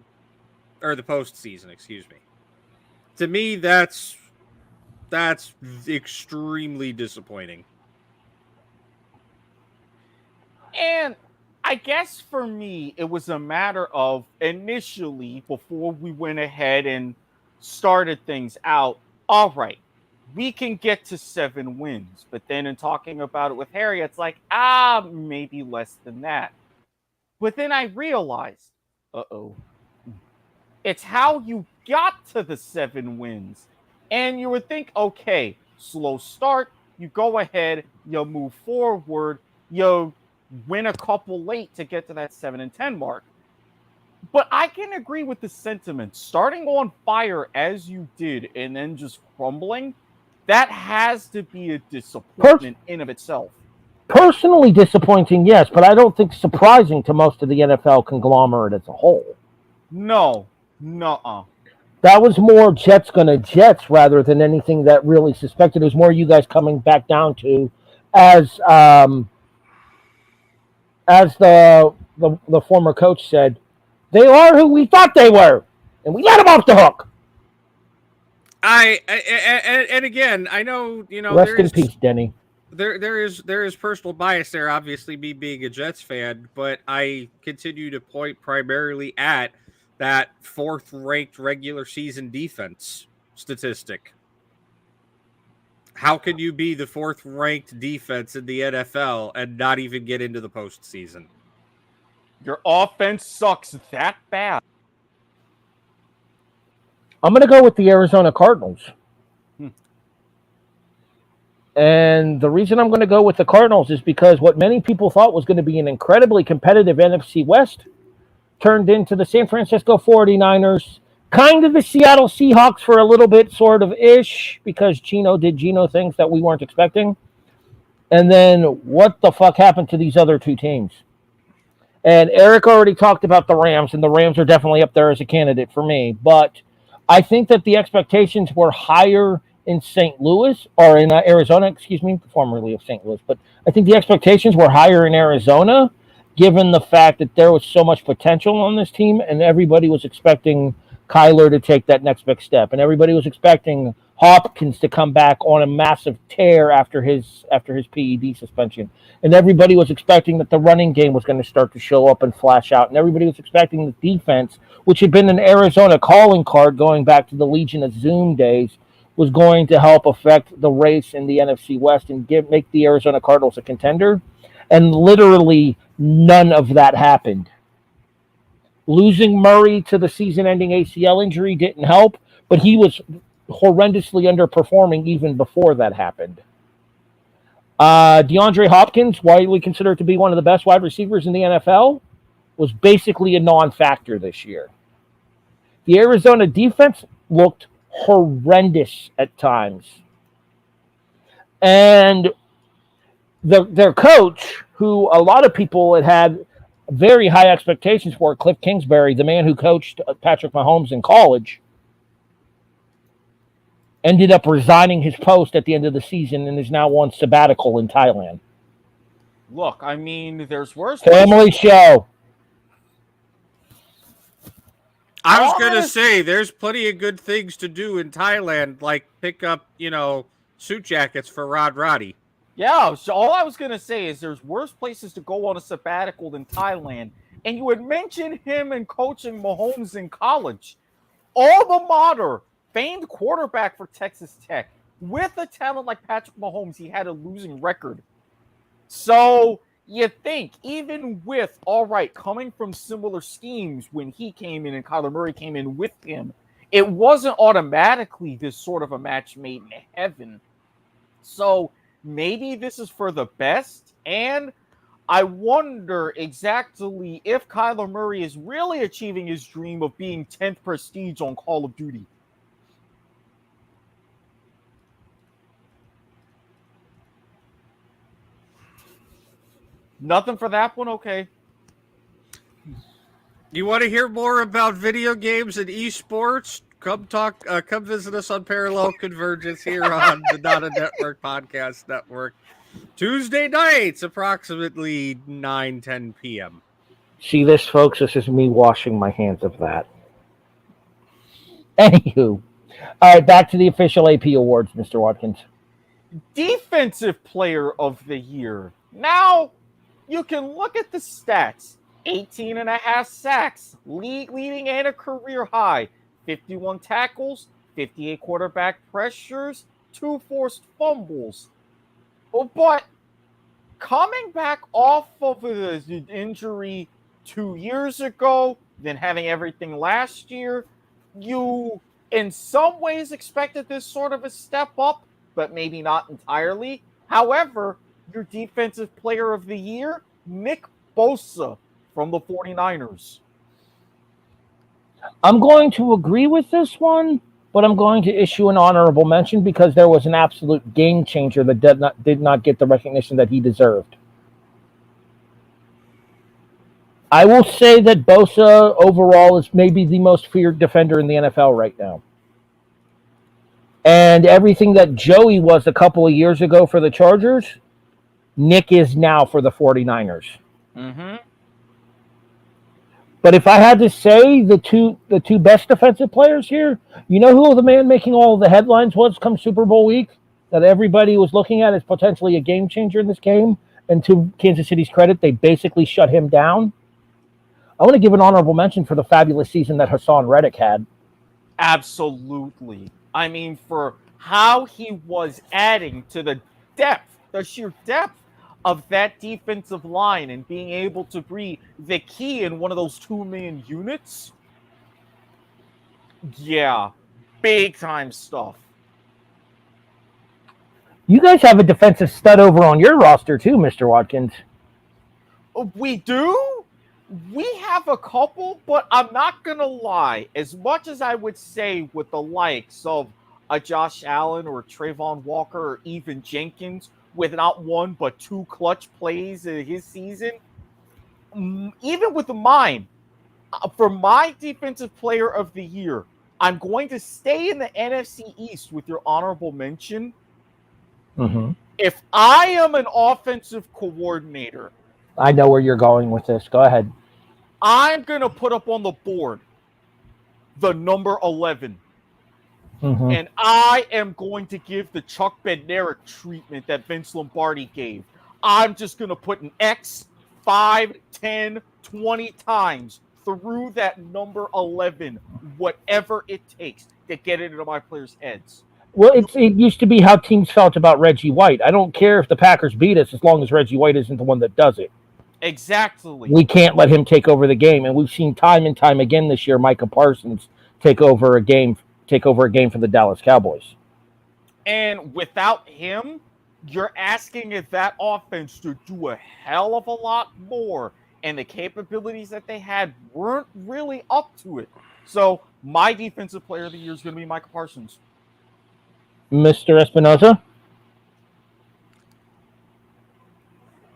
Or the postseason, excuse me. To me, that's extremely disappointing. And I guess for me, it was a matter of initially, before we went ahead and started things out, all right, we can get to 7 wins. But then in talking about it with Harry, it's like, maybe less than that. But then I realized, it's how you got to the 7 wins. And you would think, okay, slow start, you go ahead, you move forward, you win a couple late to get to that 7-10 mark. But I can agree with the sentiment. Starting on fire as you did and then just crumbling, that has to be a disappointment in of itself. Personally disappointing, yes, but I don't think surprising to most of the NFL conglomerate as a whole. No. Nuh-uh. That was more Jets gonna Jets rather than anything that really suspected. It was more you guys coming back down to as the former coach said, they are who we thought they were, and we let them off the hook. And again, I know, you know, rest in peace, Denny. There is personal bias there, obviously, me being a Jets fan, but I continue to point primarily at that 4th ranked regular season defense statistic. How can you be the 4th ranked defense in the NFL and not even get into the postseason? Your offense sucks that bad. I'm going to go with the Arizona Cardinals. And the reason I'm going to go with the Cardinals is because what many people thought was going to be an incredibly competitive NFC West turned into the San Francisco 49ers, kind of the Seattle Seahawks for a little bit, sort of ish, because Geno did Geno things that we weren't expecting. And then what the fuck happened to these other 2 teams? And Eric already talked about the Rams, and the Rams are definitely up there as a candidate for me. But I think that the expectations were higher in St. Louis, or in Arizona, formerly of St. Louis. But I think the expectations were higher in Arizona, given the fact that there was so much potential on this team, and everybody was expecting Kyler to take that next big step, and everybody was expecting Hopkins to come back on a massive tear after his PED suspension, and everybody was expecting that the running game was going to start to show up and flash out, and everybody was expecting the defense, which had been an Arizona calling card going back to the Legion of Zoom days, was going to help affect the race in the NFC West and make the Arizona Cardinals a contender. And literally none of that happened. Losing Murray to the season-ending ACL injury didn't help, but he was horrendously underperforming even before that happened. DeAndre Hopkins, widely considered to be one of the best wide receivers in the NFL, was basically a non-factor this year. The Arizona defense looked horrendous at times. And their coach, who a lot of people had very high expectations for, Cliff Kingsbury, the man who coached Patrick Mahomes in college, ended up resigning his post at the end of the season and is now on sabbatical in Thailand. Look, I mean, there's worse. Family show. I was going to say, there's plenty of good things to do in Thailand, like pick up, suit jackets for Roddy. Yeah, so all I was going to say is there's worse places to go on a sabbatical than Thailand. And you had mentioned him and coaching Mahomes in college. Alma mater, famed quarterback for Texas Tech. With a talent like Patrick Mahomes, he had a losing record. So you think, even with, all right, coming from similar schemes when he came in and Kyler Murray came in with him, it wasn't automatically this sort of a match made in heaven. So maybe this is for the best, and I wonder exactly if Kyler Murray is really achieving his dream of being 10th prestige on Call of Duty. Nothing for that one? Okay. You want to hear more about video games and esports? Come visit us on Parallel Convergence here on the Not a Network Podcast Network. Tuesday nights, approximately 9-10 p.m. See this, folks? This is me washing my hands of that. Anywho. All right, back to the official AP awards, Mr. Watkins. Defensive Player of the Year. Now, you can look at the stats. 18 and a half sacks, league leading and a career high. 51 tackles, 58 quarterback pressures, 2 forced fumbles. But coming back off of the injury 2 years ago, then having everything last year, you in some ways expected this sort of a step up, but maybe not entirely. However, your Defensive Player of the Year, Nick Bosa from the 49ers. I'm going to agree with this one, but I'm going to issue an honorable mention because there was an absolute game changer that did not get the recognition that he deserved. I will say that Bosa overall is maybe the most feared defender in the NFL right now. And everything that Joey was a couple of years ago for the Chargers, Nick is now for the 49ers. Mm-hmm. But if I had to say the two best defensive players here, you know who the man making all of the headlines was come Super Bowl week that everybody was looking at as potentially a game changer in this game? And to Kansas City's credit, they basically shut him down. I want to give an honorable mention for the fabulous season that Hassan Reddick had. Absolutely. I mean, for how he was adding to the depth, the sheer depth of that defensive line and being able to be the key in one of those 2-man units. Yeah, big time stuff. You guys have a defensive stud over on your roster too, Mr. Watkins. We do? We have a couple, but I'm not going to lie. As much as I would say with the likes of a Josh Allen or Trayvon Walker or even Jenkins, with not one but 2 clutch plays in his season, even with mine, for my Defensive Player of the Year, I'm going to stay in the NFC East with your honorable mention. Mm-hmm. If I am an offensive coordinator, I know where you're going with this. Go ahead. I'm going to put up on the board the number 11. Mm-hmm. And I am going to give the Chuck Bednarik treatment that Vince Lombardi gave. I'm just going to put an X 5, 10, 20 times through that number 11, whatever it takes to get it into my players' heads. Well, it used to be how teams felt about Reggie White. I don't care if the Packers beat us as long as Reggie White isn't the one that does it. Exactly. We can't let him take over the game, and we've seen time and time again this year Micah Parsons take over a game for the Dallas Cowboys. And without him, you're asking if that offense to do a hell of a lot more, and the capabilities that they had weren't really up to it. So my defensive player of the year is going to be Micah Parsons. Mr. Espinoza?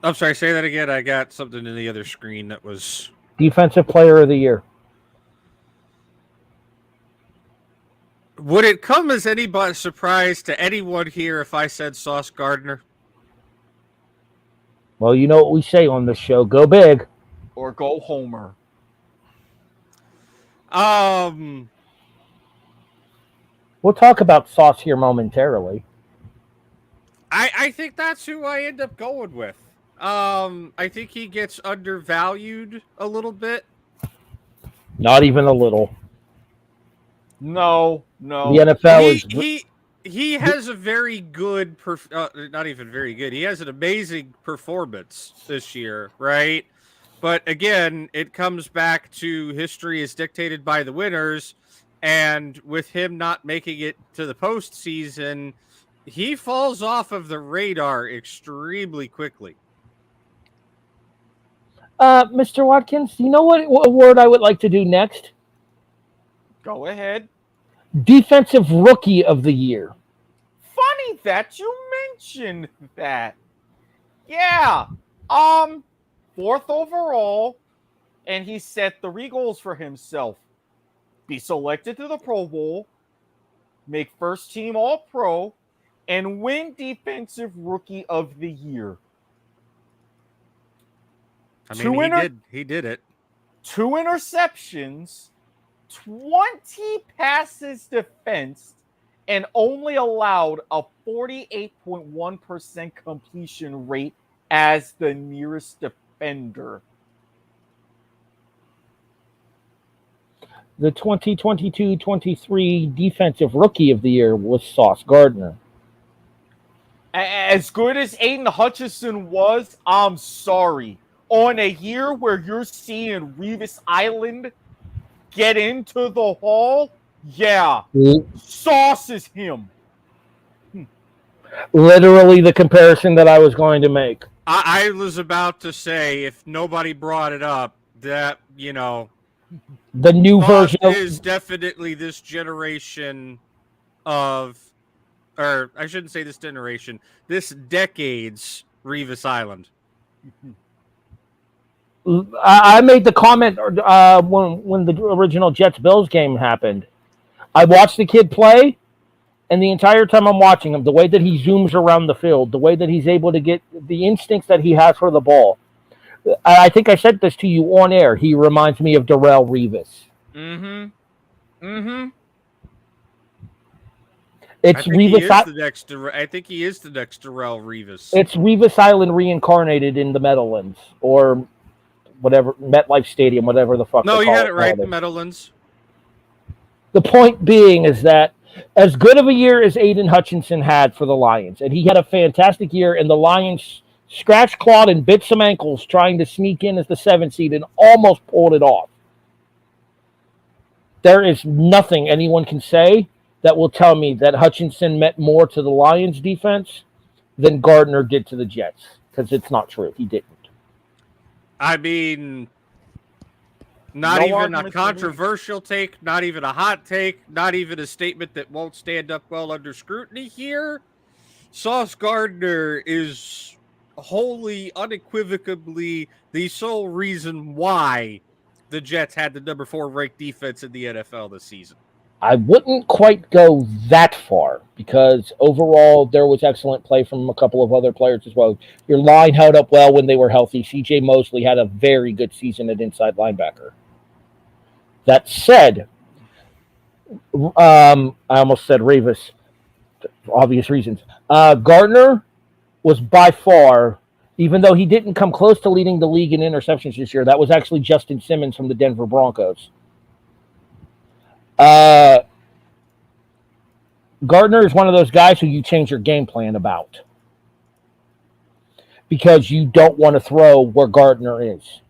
I'm sorry, say that again. I got something in the other screen that was... Defensive player of the year. Would it come as any surprise to anyone here if I said Sauce Gardner? Well, you know what we say on this show. Go big. Or go Homer. We'll talk about Sauce here momentarily. I think that's who I end up going with. I think he gets undervalued a little bit. Not even a little. No. The NFL he has a very good, not even very good. He has an amazing performance this year, right? But again, it comes back to history is dictated by the winners, and with him not making it to the postseason, he falls off of the radar extremely quickly. Mr. Watkins, you know what award I would like to do next? Go ahead. Defensive Rookie of the Year. Funny that you mentioned that. Yeah. 4th overall, and he set 3 goals for himself. Be selected to the Pro Bowl, make first team All-Pro, and win Defensive Rookie of the Year. I mean, he did it. 2 interceptions, 20 passes defensed, and only allowed a 48.1% completion rate as the nearest defender. The 2022-23 Defensive Rookie of the Year was Sauce Gardner. As good as Aiden Hutchinson was, I'm sorry. On a year where you're seeing Revis Island get into the hall, yeah, Sauce is him. Literally the comparison that I was going to make. I was about to say, if nobody brought it up, that, you know, the new Sauce version is definitely this generation of, or I shouldn't say this generation, this decade's Revis Island. I made the comment when the original Jets-Bills game happened. I watched the kid play, and the entire time I'm watching him, the way that he zooms around the field, the way that he's able to get the instincts that he has for the ball. I think I said this to you on air. He reminds me of Darrelle Revis. It's Revis. I think he is the next Darrelle Revis. It's Revis Island reincarnated in the Meadowlands, or whatever, MetLife Stadium, whatever the fuck. No, you had it right, the Meadowlands. The point being is that as good of a year as Aiden Hutchinson had for the Lions, and he had a fantastic year, and the Lions scratched, clawed, and bit some ankles trying to sneak in as the 7th seed and almost pulled it off. There is nothing anyone can say that will tell me that Hutchinson meant more to the Lions defense than Gardner did to the Jets, because it's not true. He didn't. I mean, not even a controversial take, not even a hot take, not even a statement that won't stand up well under scrutiny here. Sauce Gardner is wholly, unequivocally the sole reason why the Jets had the number 4 ranked defense in the NFL this season. I wouldn't quite go that far because overall there was excellent play from a couple of other players as well. Your line held up well when they were healthy. C.J. Mosley had a very good season at inside linebacker. That said, I almost said Revis, for obvious reasons. Gardner was by far, even though he didn't come close to leading the league in interceptions this year, that was actually Justin Simmons from the Denver Broncos. Gardner is one of those guys who you change your game plan about because you don't want to throw where Gardner is.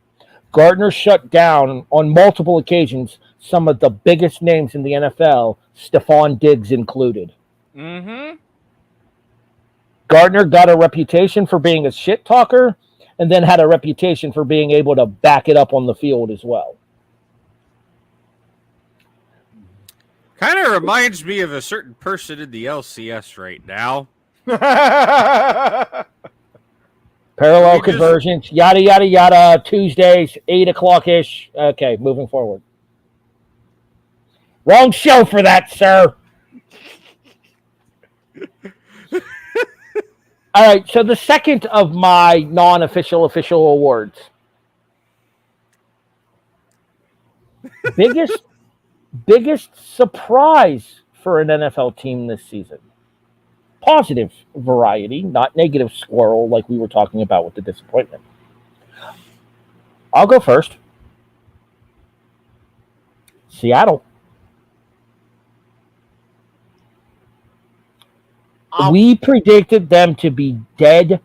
Gardner shut down on multiple occasions some of the biggest names in the NFL, Stephon Diggs included. Mm-hmm. Gardner got a reputation for being a shit talker and then had a reputation for being able to back it up on the field as well. Kind of reminds me of a certain person in the LCS right now. Parallel conversions, yada, yada, yada, Tuesdays, 8 o'clock-ish. Okay, moving forward. Wrong show for that, sir. All right, so the second of my non-official official awards. Biggest surprise for an NFL team this season. Positive variety, not negative squirrel like we were talking about with the disappointment. I'll go first. Seattle. We predicted them to be dead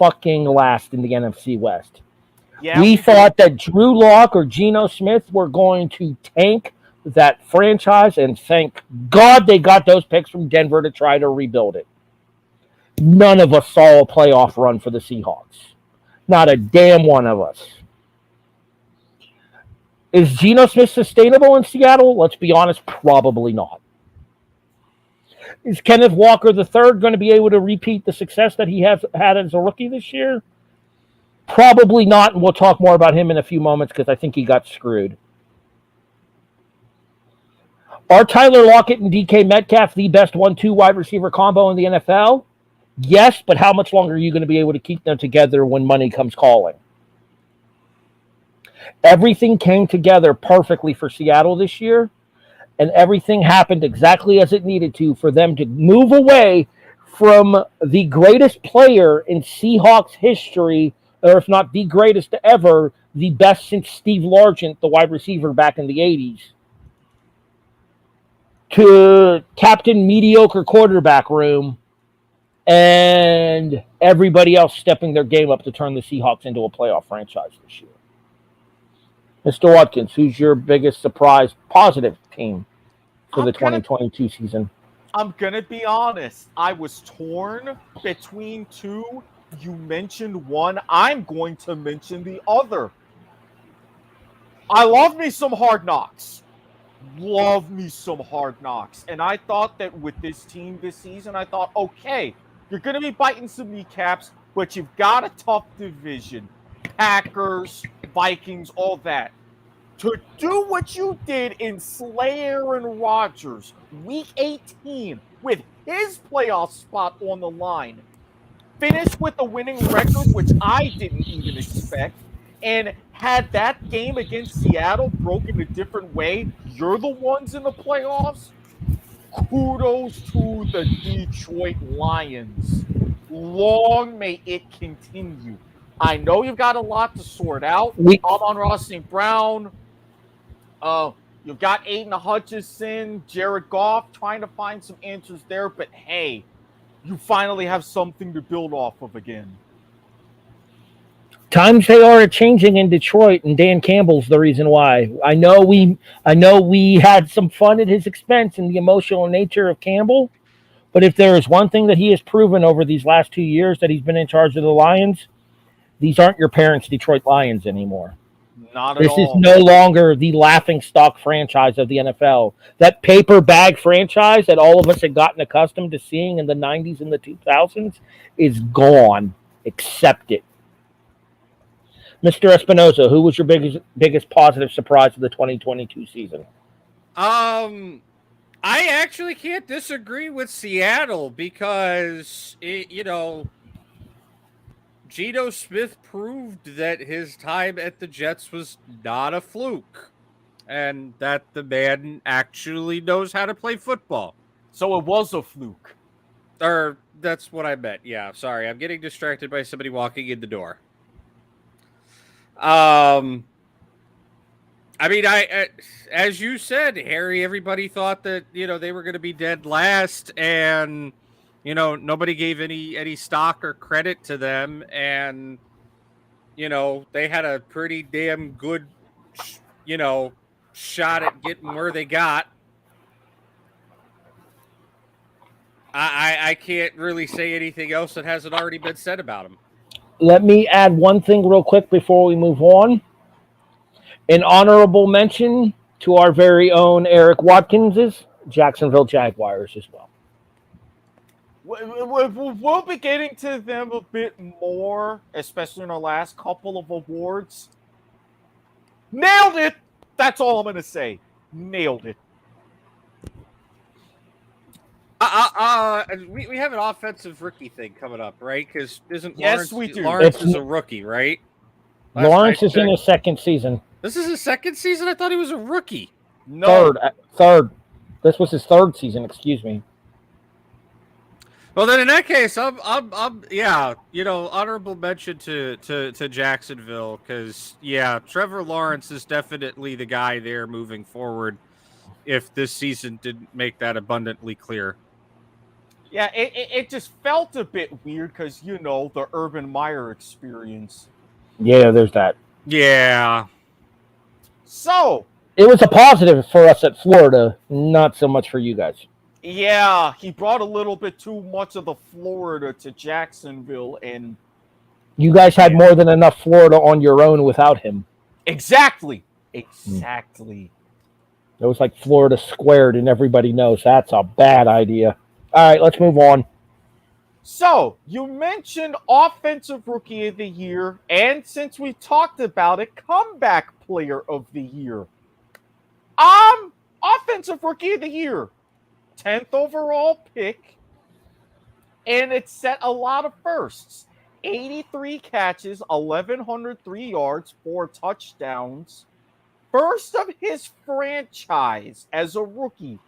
fucking last in the NFC West. Yeah, we thought that Drew Lock or Geno Smith were going to tank that franchise, and thank God they got those picks from Denver to try to rebuild it. None of us saw a playoff run for the Seahawks. Not a damn one of us. Is Geno Smith sustainable in Seattle? Let's be honest, probably not. Is Kenneth Walker III going to be able to repeat the success that he has had as a rookie this year? Probably not, and we'll talk more about him in a few moments because I think he got screwed. Are Tyler Lockett and DK Metcalf the best 1-2 wide receiver combo in the NFL? Yes, but how much longer are you going to be able to keep them together when money comes calling? Everything came together perfectly for Seattle this year, and everything happened exactly as it needed to for them to move away from the greatest player in Seahawks history, or if not the greatest ever, the best since Steve Largent, the wide receiver back in the 80s, to captain mediocre quarterback room and everybody else stepping their game up to turn the Seahawks into a playoff franchise this year. Mr. Watkins, who's your biggest surprise positive team for the 2022 season? I'm going to be honest. I was torn between two. You mentioned one. I'm going to mention the other. I love me some Hard Knocks. Love me some Hard Knocks. And I thought that with this team this season, I thought, okay, you're going to be biting some kneecaps, but you've got a tough division. Packers, Vikings, all that. To do what you did in Slayer and Rodgers, Week 18, with his playoff spot on the line, finish with a winning record, which I didn't even expect, and had that game against Seattle broken a different way, you're the ones in the playoffs. Kudos to the Detroit Lions. Long may it continue. I know you've got a lot to sort out. Amon-Ra St. Brown. You've got Aiden Hutchinson, Jared Goff, trying to find some answers there. But hey, you finally have something to build off of again. Times they are changing in Detroit, and Dan Campbell's the reason why. I know we had some fun at his expense in the emotional nature of Campbell, but if there is one thing that he has proven over these last 2 years that he's been in charge of the Lions, these aren't your parents' Detroit Lions anymore. Not at all. This is no longer the laughingstock franchise of the NFL. That paper bag franchise that all of us had gotten accustomed to seeing in the 90s and the 2000s is gone. Accept it. Mr. Espinoza, who was your biggest positive surprise of the 2022 season? I actually can't disagree with Seattle because, Geno Smith proved that his time at the Jets was not a fluke and that the man actually knows how to play football. So it was a fluke. Or that's what I meant. Yeah, sorry. I'm getting distracted by somebody walking in the door. I mean, as you said, Harry, everybody thought that, they were going to be dead last and, nobody gave any stock or credit to them. And, they had a pretty damn good, shot at getting where they got. I can't really say anything else that hasn't already been said about them. Let me add one thing real quick before we move on. An honorable mention to our very own Eric Watkins's Jacksonville Jaguars as well. We'll be getting to them a bit more, especially in our last couple of awards. Nailed it! That's all I'm going to say. Nailed it. We have an offensive rookie thing coming up, right? Because isn't Yes, Lawrence, we do. Lawrence is a rookie, right? Lawrence is in his second season. This is his second season? I thought he was a rookie. No. Third. This was his third season, excuse me. Well, then in that case, I'm honorable mention to Jacksonville because, Trevor Lawrence is definitely the guy there moving forward if this season didn't make that abundantly clear. Yeah, it just felt a bit weird because, the Urban Meyer experience. Yeah, there's that. Yeah. So. It was a positive for us at Florida, not so much for you guys. Yeah, he brought a little bit too much of the Florida to Jacksonville, and you guys had more than enough Florida on your own without him. Exactly. It was like Florida squared, and everybody knows that's a bad idea. All right, let's move on. So, you mentioned Offensive Rookie of the Year, and since we talked about it, Comeback Player of the Year. Offensive Rookie of the Year. 10th overall pick, and it set a lot of firsts. 83 catches, 1,103 yards, 4 touchdowns. First of his franchise as a rookie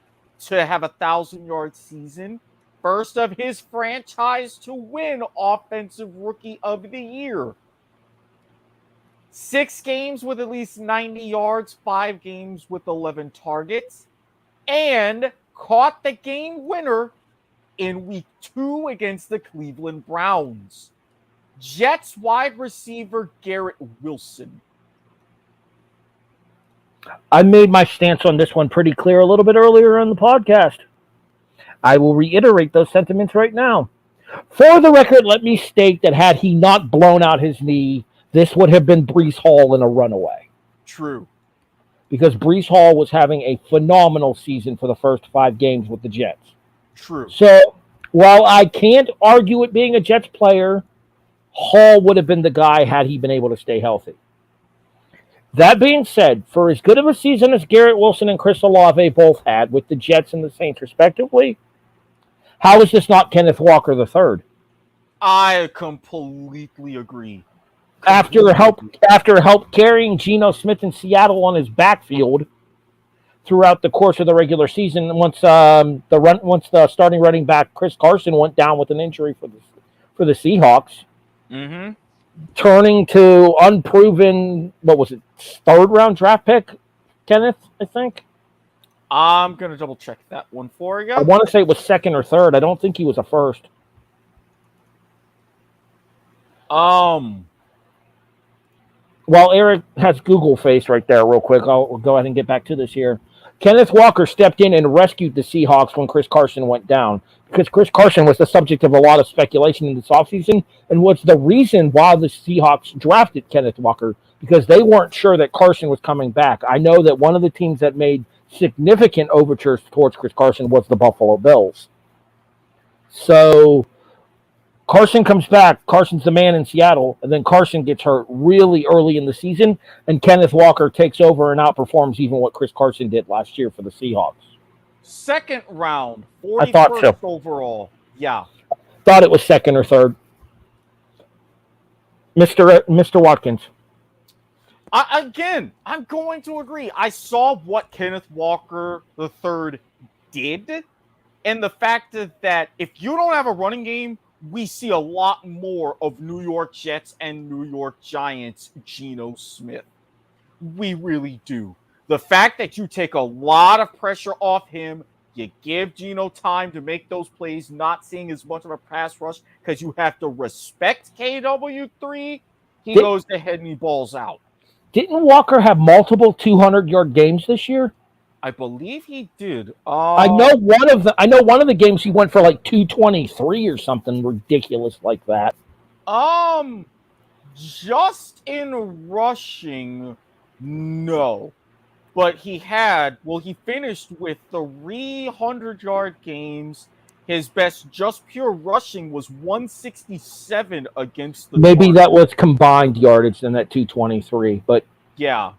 to have a 1,000-yard season. First of his franchise to win Offensive Rookie of the Year. 6 games with at least 90 yards, 5 games with 11 targets, and caught the game winner in week 2 against the Cleveland Browns. Jets wide receiver Garrett Wilson. I made my stance on this one pretty clear a little bit earlier in the podcast. I will reiterate those sentiments right now. For the record, let me state that had he not blown out his knee, this would have been Breece Hall in a runaway. True. Because Breece Hall was having a phenomenal season for the first 5 games with the Jets. True. So, while I can't argue it being a Jets player, Hall would have been the guy had he been able to stay healthy. That being said, for as good of a season as Garrett Wilson and Chris Olave both had with the Jets and the Saints respectively, how is this not Kenneth Walker III? I completely agree. After help carrying Geno Smith in Seattle on his backfield throughout the course of the regular season, once the starting running back Chris Carson went down with an injury for the Seahawks, turning to unproven, what was it, 3rd round draft pick, Kenneth, I think. I'm gonna double check that one for you. I want to say it was 2nd or 3rd. I don't think he was a 1st. While Eric has Google face right there real quick, I'll go ahead and get back to this here. Kenneth Walker stepped in and rescued the Seahawks when Chris Carson went down, because Chris Carson was the subject of a lot of speculation in this offseason and was the reason why the Seahawks drafted Kenneth Walker, because they weren't sure that Carson was coming back. I know that one of the teams that made significant overtures towards Chris Carson was the Buffalo Bills. So Carson comes back. Carson's the man in Seattle, and then Carson gets hurt really early in the season, and Kenneth Walker takes over and outperforms even what Chris Carson did last year for the Seahawks. Second round, I thought 41st so. overall. Yeah. Thought it was second or third. Mr. Watkins. I'm going to agree. I saw what Kenneth Walker III did, and the fact that if you don't have a running game, we see a lot more of New York Jets and New York Giants Geno Smith. We really do. The fact that you take a lot of pressure off him, you give Geno time to make those plays, not seeing as much of a pass rush because you have to respect KW3. He goes ahead and he balls out. Didn't Walker have multiple 200-yard games this year? I believe he did. I know one of the games he went for like 223 or something ridiculous like that. Just in rushing, no. But he finished with 300-yard games. His best just pure rushing was 167 against the Maybe Chargers. that was combined yardage in that 223, but yeah.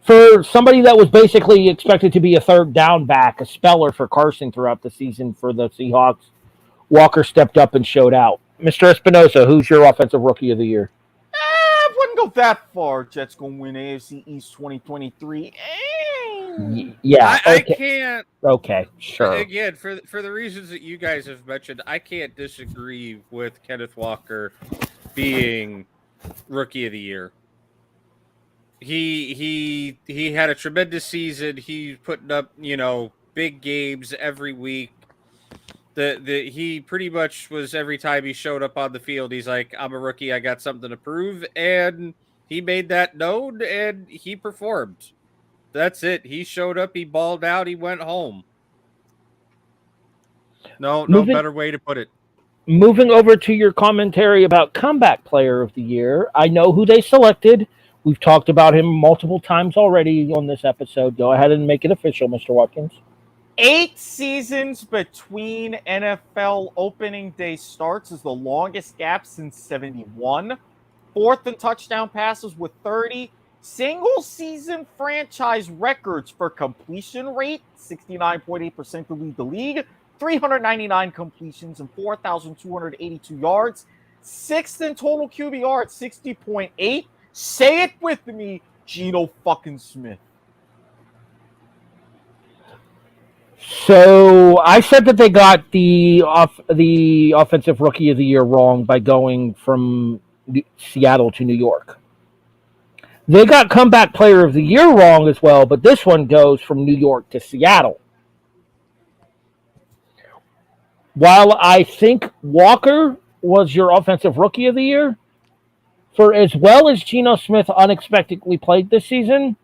For somebody that was basically expected to be a third down back, a speller for Carson throughout the season for the Seahawks, Walker stepped up and showed out. Mr. Espinosa, who's your offensive rookie of the year? I wouldn't go that far. Jets gonna win AFC East 2023. Yeah, I can't. Okay, sure. Again, for the reasons that you guys have mentioned, I can't disagree with Kenneth Walker being rookie of the year. He had a tremendous season. He's putting up, big games every week. He pretty much was, every time he showed up on the field, he's like, I'm a rookie, I got something to prove, and he made that known and he performed. That's it. He showed up, he balled out, he went home. No better way to put it. Moving over to your commentary about comeback player of the year, I know who they selected. We've talked about him multiple times already on this episode. Go ahead and make it official, Mr. Watkins. 8 seasons between NFL opening day starts is the longest gap since 71. Fourth in touchdown passes with 30. Single season franchise records for completion rate, 69.8% to lead the league. 399 completions and 4,282 yards. Sixth in total QBR at 60.8. Say it with me, Geno fucking Smith. So I said that they got the offensive rookie of the year wrong by going from Seattle to New York. They got comeback player of the year wrong as well, but this one goes from New York to Seattle. While I think Walker was your offensive rookie of the year, for as well as Geno Smith unexpectedly played this season,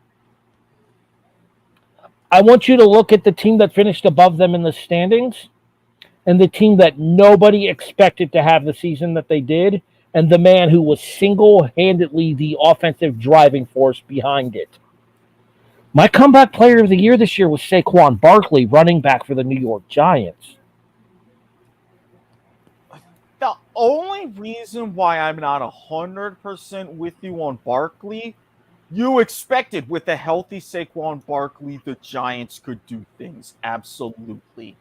I want you to look at the team that finished above them in the standings and the team that nobody expected to have the season that they did, and the man who was single-handedly the offensive driving force behind it. My comeback player of the year this year was Saquon Barkley, running back for the New York Giants. The only reason why I'm not 100% with you on Barkley, you expected with a healthy Saquon Barkley, the Giants could do things. Absolutely.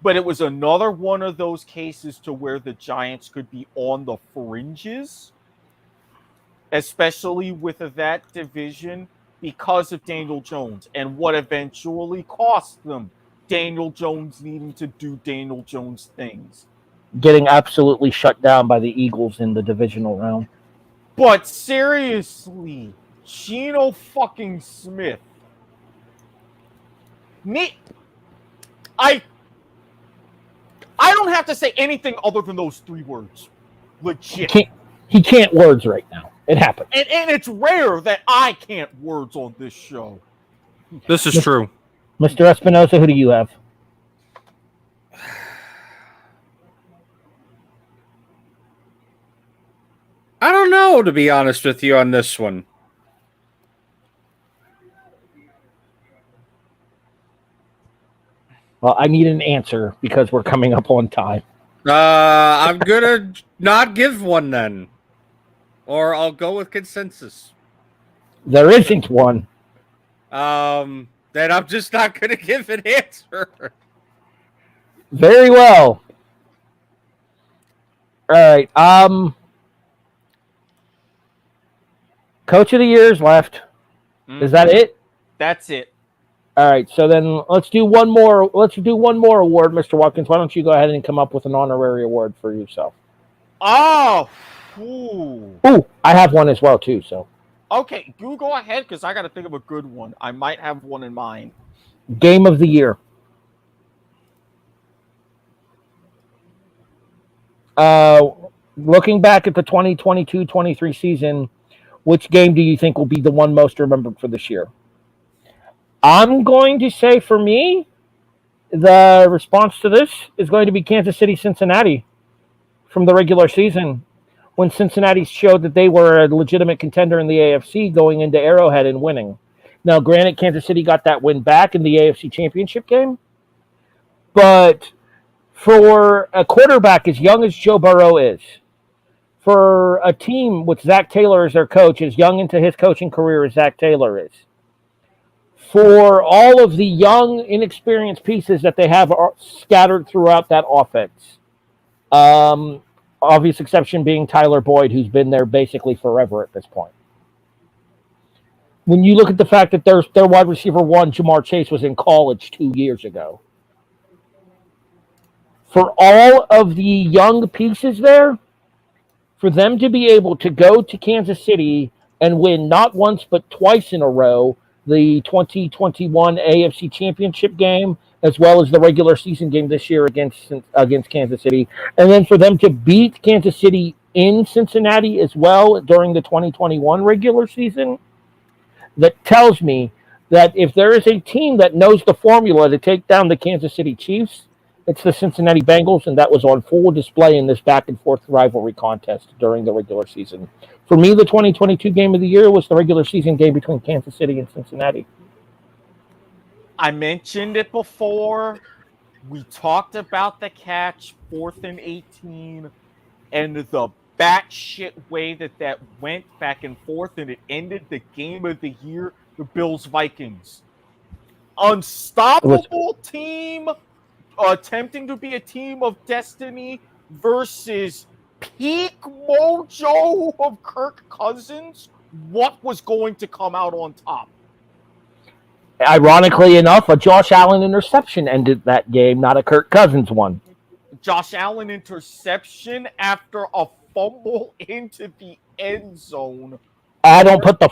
But it was another one of those cases to where the Giants could be on the fringes, especially with that division, because of Daniel Jones and what eventually cost them Daniel Jones needing to do Daniel Jones things. Getting absolutely shut down by the Eagles in the divisional round. But seriously, Geno fucking Smith. I don't have to say anything other than those 3 words. Legit. He can't words right now. It happened. And it's rare that I can't words on this show. This is true. Mr. Espinosa, who do you have? I don't know, to be honest with you, on this one. Well, I need an answer because we're coming up on time. I'm gonna not give one then, or I'll go with consensus. There isn't one. The then I'm just not going to give an answer. Very well. All right. Coach of the year is left. Is that it? That's it. All right. So then let's do one more. Let's do one more award, Mr. Watkins. Why don't you go ahead and come up with an honorary award for yourself? Oh. Ooh. Ooh, I have one as well too. So Okay, you go ahead because I got to think of a good one. I might have one in mind. game of the year. Looking back at the 2022-23 season, which game do you think will be the one most remembered for this year? I'm going to say for me, the response to this is going to be Kansas City-Cincinnati from the regular season, when Cincinnati showed that they were a legitimate contender in the AFC going into Arrowhead and winning. Now, granted, Kansas City got that win back in the AFC Championship game, but for a quarterback as young as Joe Burrow is, for a team with Zach Taylor as their coach, as young into his coaching career as Zach Taylor is, for all of the young, inexperienced pieces that they have scattered throughout that offense, obvious exception being Tyler Boyd, who's been there basically forever at this point. When you look at the fact that their wide receiver one, Jamar Chase, was in college 2 years ago. For all of the young pieces there, for them to be able to go to Kansas City and win not once but twice in a row the 2021 AFC Championship game, as well as the regular season game this year against Kansas City, and then for them to beat Kansas City in Cincinnati as well during the 2021 regular season, that tells me that if there is a team that knows the formula to take down the Kansas City Chiefs, it's the Cincinnati Bengals, and that was on full display in this back-and-forth rivalry contest during the regular season. For me, the 2022 game of the year was the regular season game between Kansas City and Cincinnati. I mentioned it before. We talked about the catch, 4th and 18, and the batshit way that went back and forth, and it ended the game of the year, the Bills-Vikings. Unstoppable team attempting to be a team of destiny versus peak mojo of Kirk Cousins. What was going to come out on top? Ironically enough, a Josh Allen interception ended that game, not a Kirk Cousins one. Josh Allen interception after a fumble into the end zone. I don't put the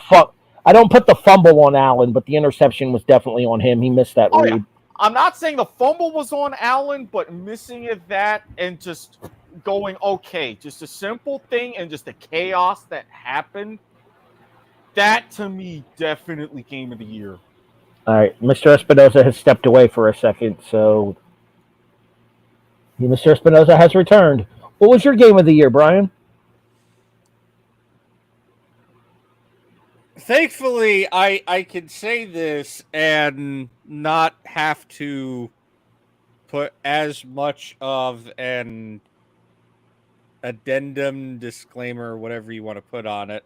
fumble on Allen, but the interception was definitely on him. He missed that read. Yeah. I'm not saying the fumble was on Allen, but missing it that and just going, okay, just a simple thing and just the chaos that happened, that to me definitely game of the year. All right, Mr. Espinoza has stepped away for a second, so Mr. Espinoza has returned. What was your game of the year, Brian? Thankfully, I can say this and not have to put as much of an addendum, disclaimer, whatever you want to put on it.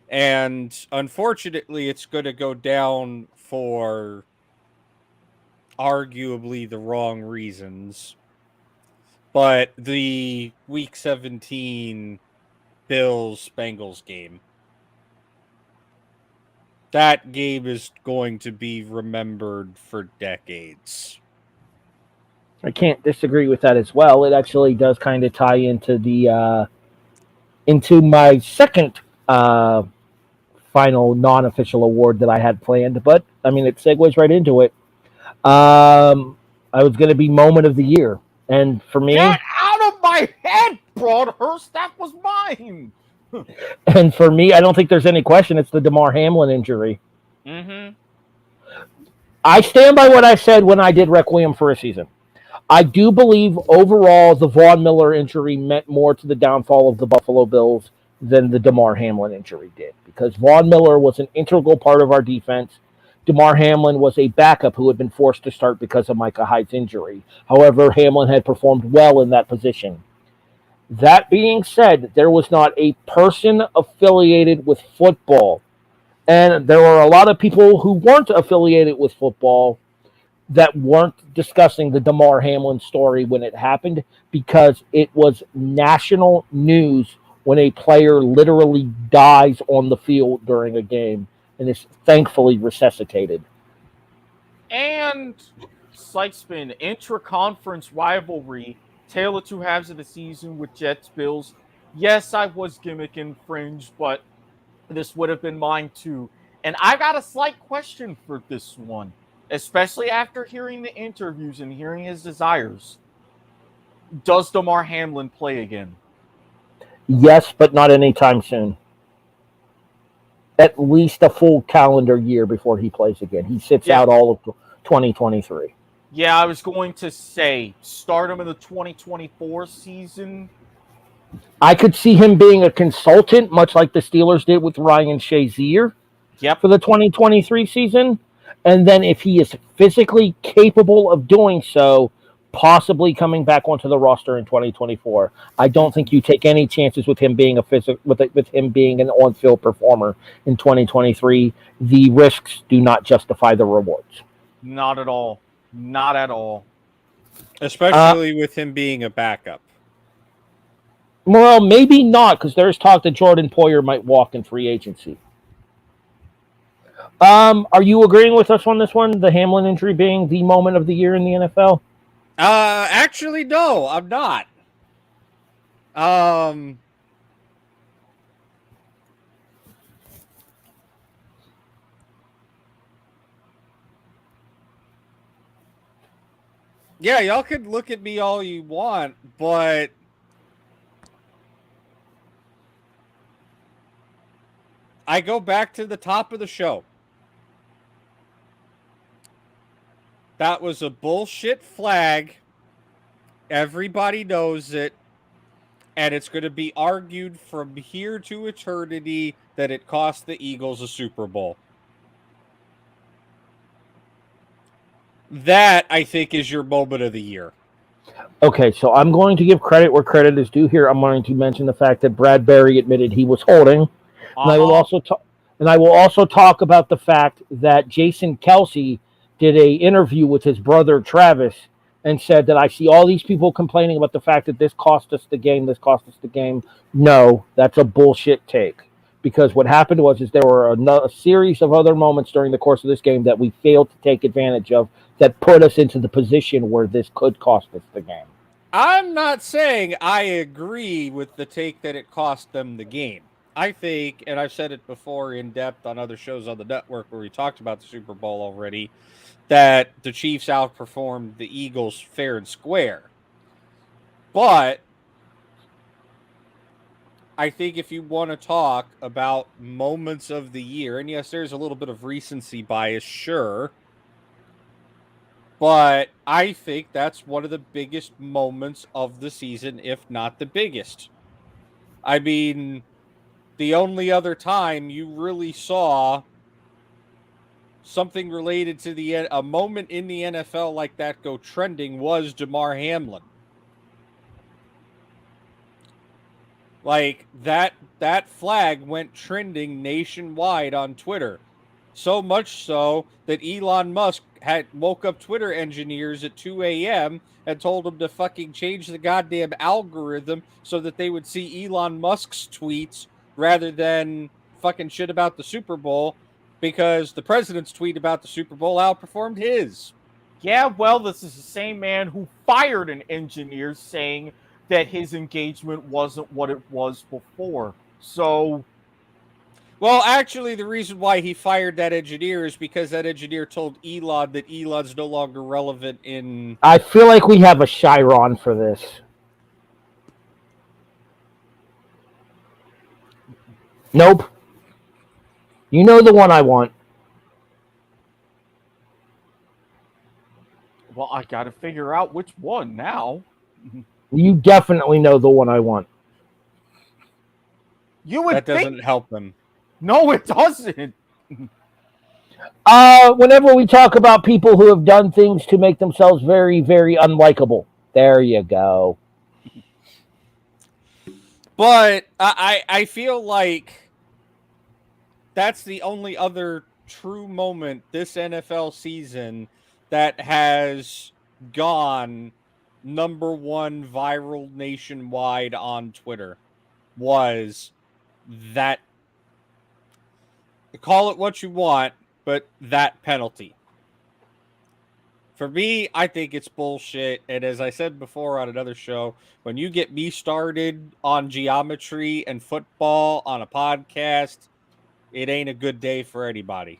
And unfortunately, it's going to go down for arguably the wrong reasons. But the Week 17 Bills-Bengals game. That game is going to be remembered for decades. I can't disagree with that as well. It actually does kind of tie into the into my second final non-official award that I had planned, but I mean it segues right into it. I was going to be moment of the year, and for me, get out of my head, Broadhurst. That was mine. And for me, I don't think there's any question. It's the Damar Hamlin injury. Mm-hmm. I stand by what I said when I did Requiem for a Season. I do believe overall the Von Miller injury meant more to the downfall of the Buffalo Bills than the Damar Hamlin injury did, because Von Miller was an integral part of our defense. Damar Hamlin was a backup who had been forced to start because of Micah Hyde's injury. However, Hamlin had performed well in that position. That being said, there was not a person affiliated with football And there were a lot of people who weren't affiliated with football that weren't discussing the Damar Hamlin story when it happened because it was national news when a player literally dies on the field during a game and is thankfully resuscitated. And Sykesman, intra-conference rivalry, tale of two halves of the season with Jets Bills. Yes, I was gimmick and fringe, but this would have been mine too. And I got a slight question for this one, especially after hearing the interviews and hearing his desires. Does Damar Hamlin play again? Yes, but not anytime soon. At least a full calendar year before he plays again. He sits out all of 2023. Yeah, I was going to say start him in the 2024 season. I could see him being a consultant, much like the Steelers did with Ryan Shazier for the 2023 season. And then if he is physically capable of doing so, possibly coming back onto the roster in 2024. I don't think you take any chances with him being with him being an on-field performer in 2023. The risks do not justify the rewards. Not at all. Not at all. Especially with him being a backup. Well, maybe not, because there's talk that Jordan Poyer might walk in free agency. Are you agreeing with us on this one? The Hamlin injury being the moment of the year in the NFL? Actually, no, I'm not. Yeah, y'all could look at me all you want, but I go back to the top of the show. That was a bullshit flag. Everybody knows it. And it's going to be argued from here to eternity that it cost the Eagles a Super Bowl. That, I think, is your moment of the year. Okay, so I'm going to give credit where credit is due here. I'm going to mention the fact that Brad Berry admitted he was holding. And I will also talk about the fact that Jason Kelsey did a interview with his brother Travis and said that I see all these people complaining about the fact that this cost us the game. No, that's a bullshit take. Because what happened was there were a series of other moments during the course of this game that we failed to take advantage of that put us into the position where this could cost us the game. I'm not saying I agree with the take that it cost them the game. I think, and I've said it before in depth on other shows on the network where we talked about the Super Bowl already, that the Chiefs outperformed the Eagles fair and square. But I think if you want to talk about moments of the year, and yes, there's a little bit of recency bias, sure, but I think that's one of the biggest moments of the season, if not the biggest. I mean, the only other time you really saw something related to a moment in the NFL like that go trending was Damar Hamlin. Like, that flag went trending nationwide on Twitter. So much so that Elon Musk woke up Twitter engineers at 2 a.m. and told them to fucking change the goddamn algorithm so that they would see Elon Musk's tweets rather than fucking shit about the Super Bowl, because the president's tweet about the Super Bowl outperformed his. Yeah, well, this is the same man who fired an engineer saying that his engagement wasn't what it was before. So, well, actually, the reason why he fired that engineer is because that engineer told Elon that Elon's no longer relevant in... I feel like we have a Chiron for this. Nope. You know the one I want. Well, I got to figure out which one now. You definitely know the one I want. You would that doesn't help them. No, it doesn't. Whenever we talk about people who have done things to make themselves very, very unlikable, there you go. But I feel like that's the only other true moment this NFL season that has gone number one viral nationwide on Twitter was that, call it what you want, but that penalty. For me, I think it's bullshit. And as I said before on another show, when you get me started on geometry and football on a podcast, it ain't a good day for anybody.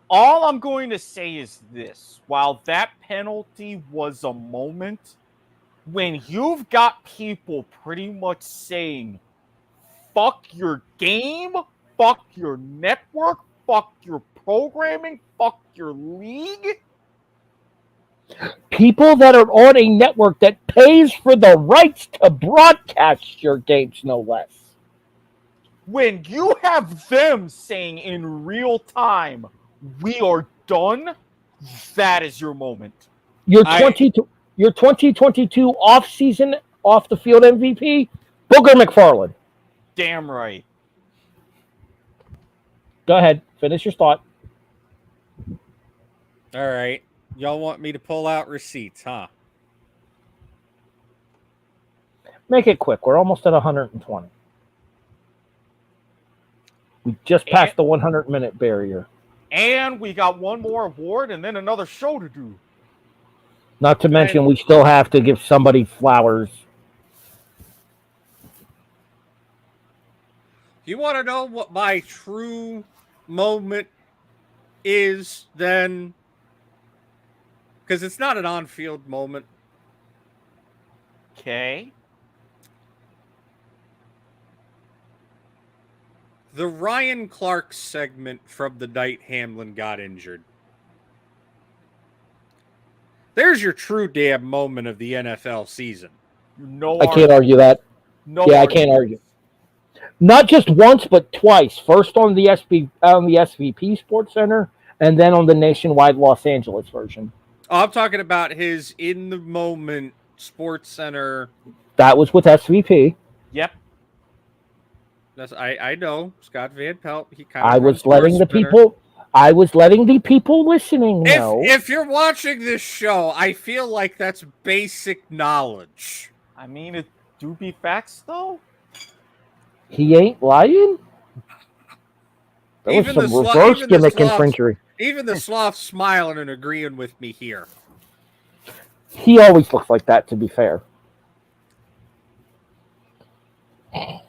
All I'm going to say is this. While that penalty was a moment, when you've got people pretty much saying, fuck your game, fuck your network, fuck your programming, fuck your league. People that are on a network that pays for the rights to broadcast your games, no less. When you have them saying in real time, we are done, that is your moment. Your 2022 off-season, off-the-field MVP, Booger McFarland. Damn right. Go ahead. Finish your thought. All right. Y'all want me to pull out receipts, huh? Make it quick. We're almost at 120. We just passed the 100-minute barrier. And we got one more award and then another show to do. Not to mention, we still have to give somebody flowers. You want to know what my true moment is then? Because it's not an on-field moment. Okay. The Ryan Clark segment from the night Hamlin got injured. There's your true damn moment of the NFL season. I can't argue that. I can't argue. Not just once, but twice. First on the SVP Sports Center, and then on the nationwide Los Angeles version. Oh, I'm talking about his in the moment Sports Center. That was with SVP. Yep. I know Scott Van Pelt. He kind of. I was letting the people listening know. If you're watching this show, I feel like that's basic knowledge. I mean, it do be facts though. He ain't lying. That was some reverse gimmick infringery. Even the sloth smiling and agreeing with me here. He always looks like that, to be fair. I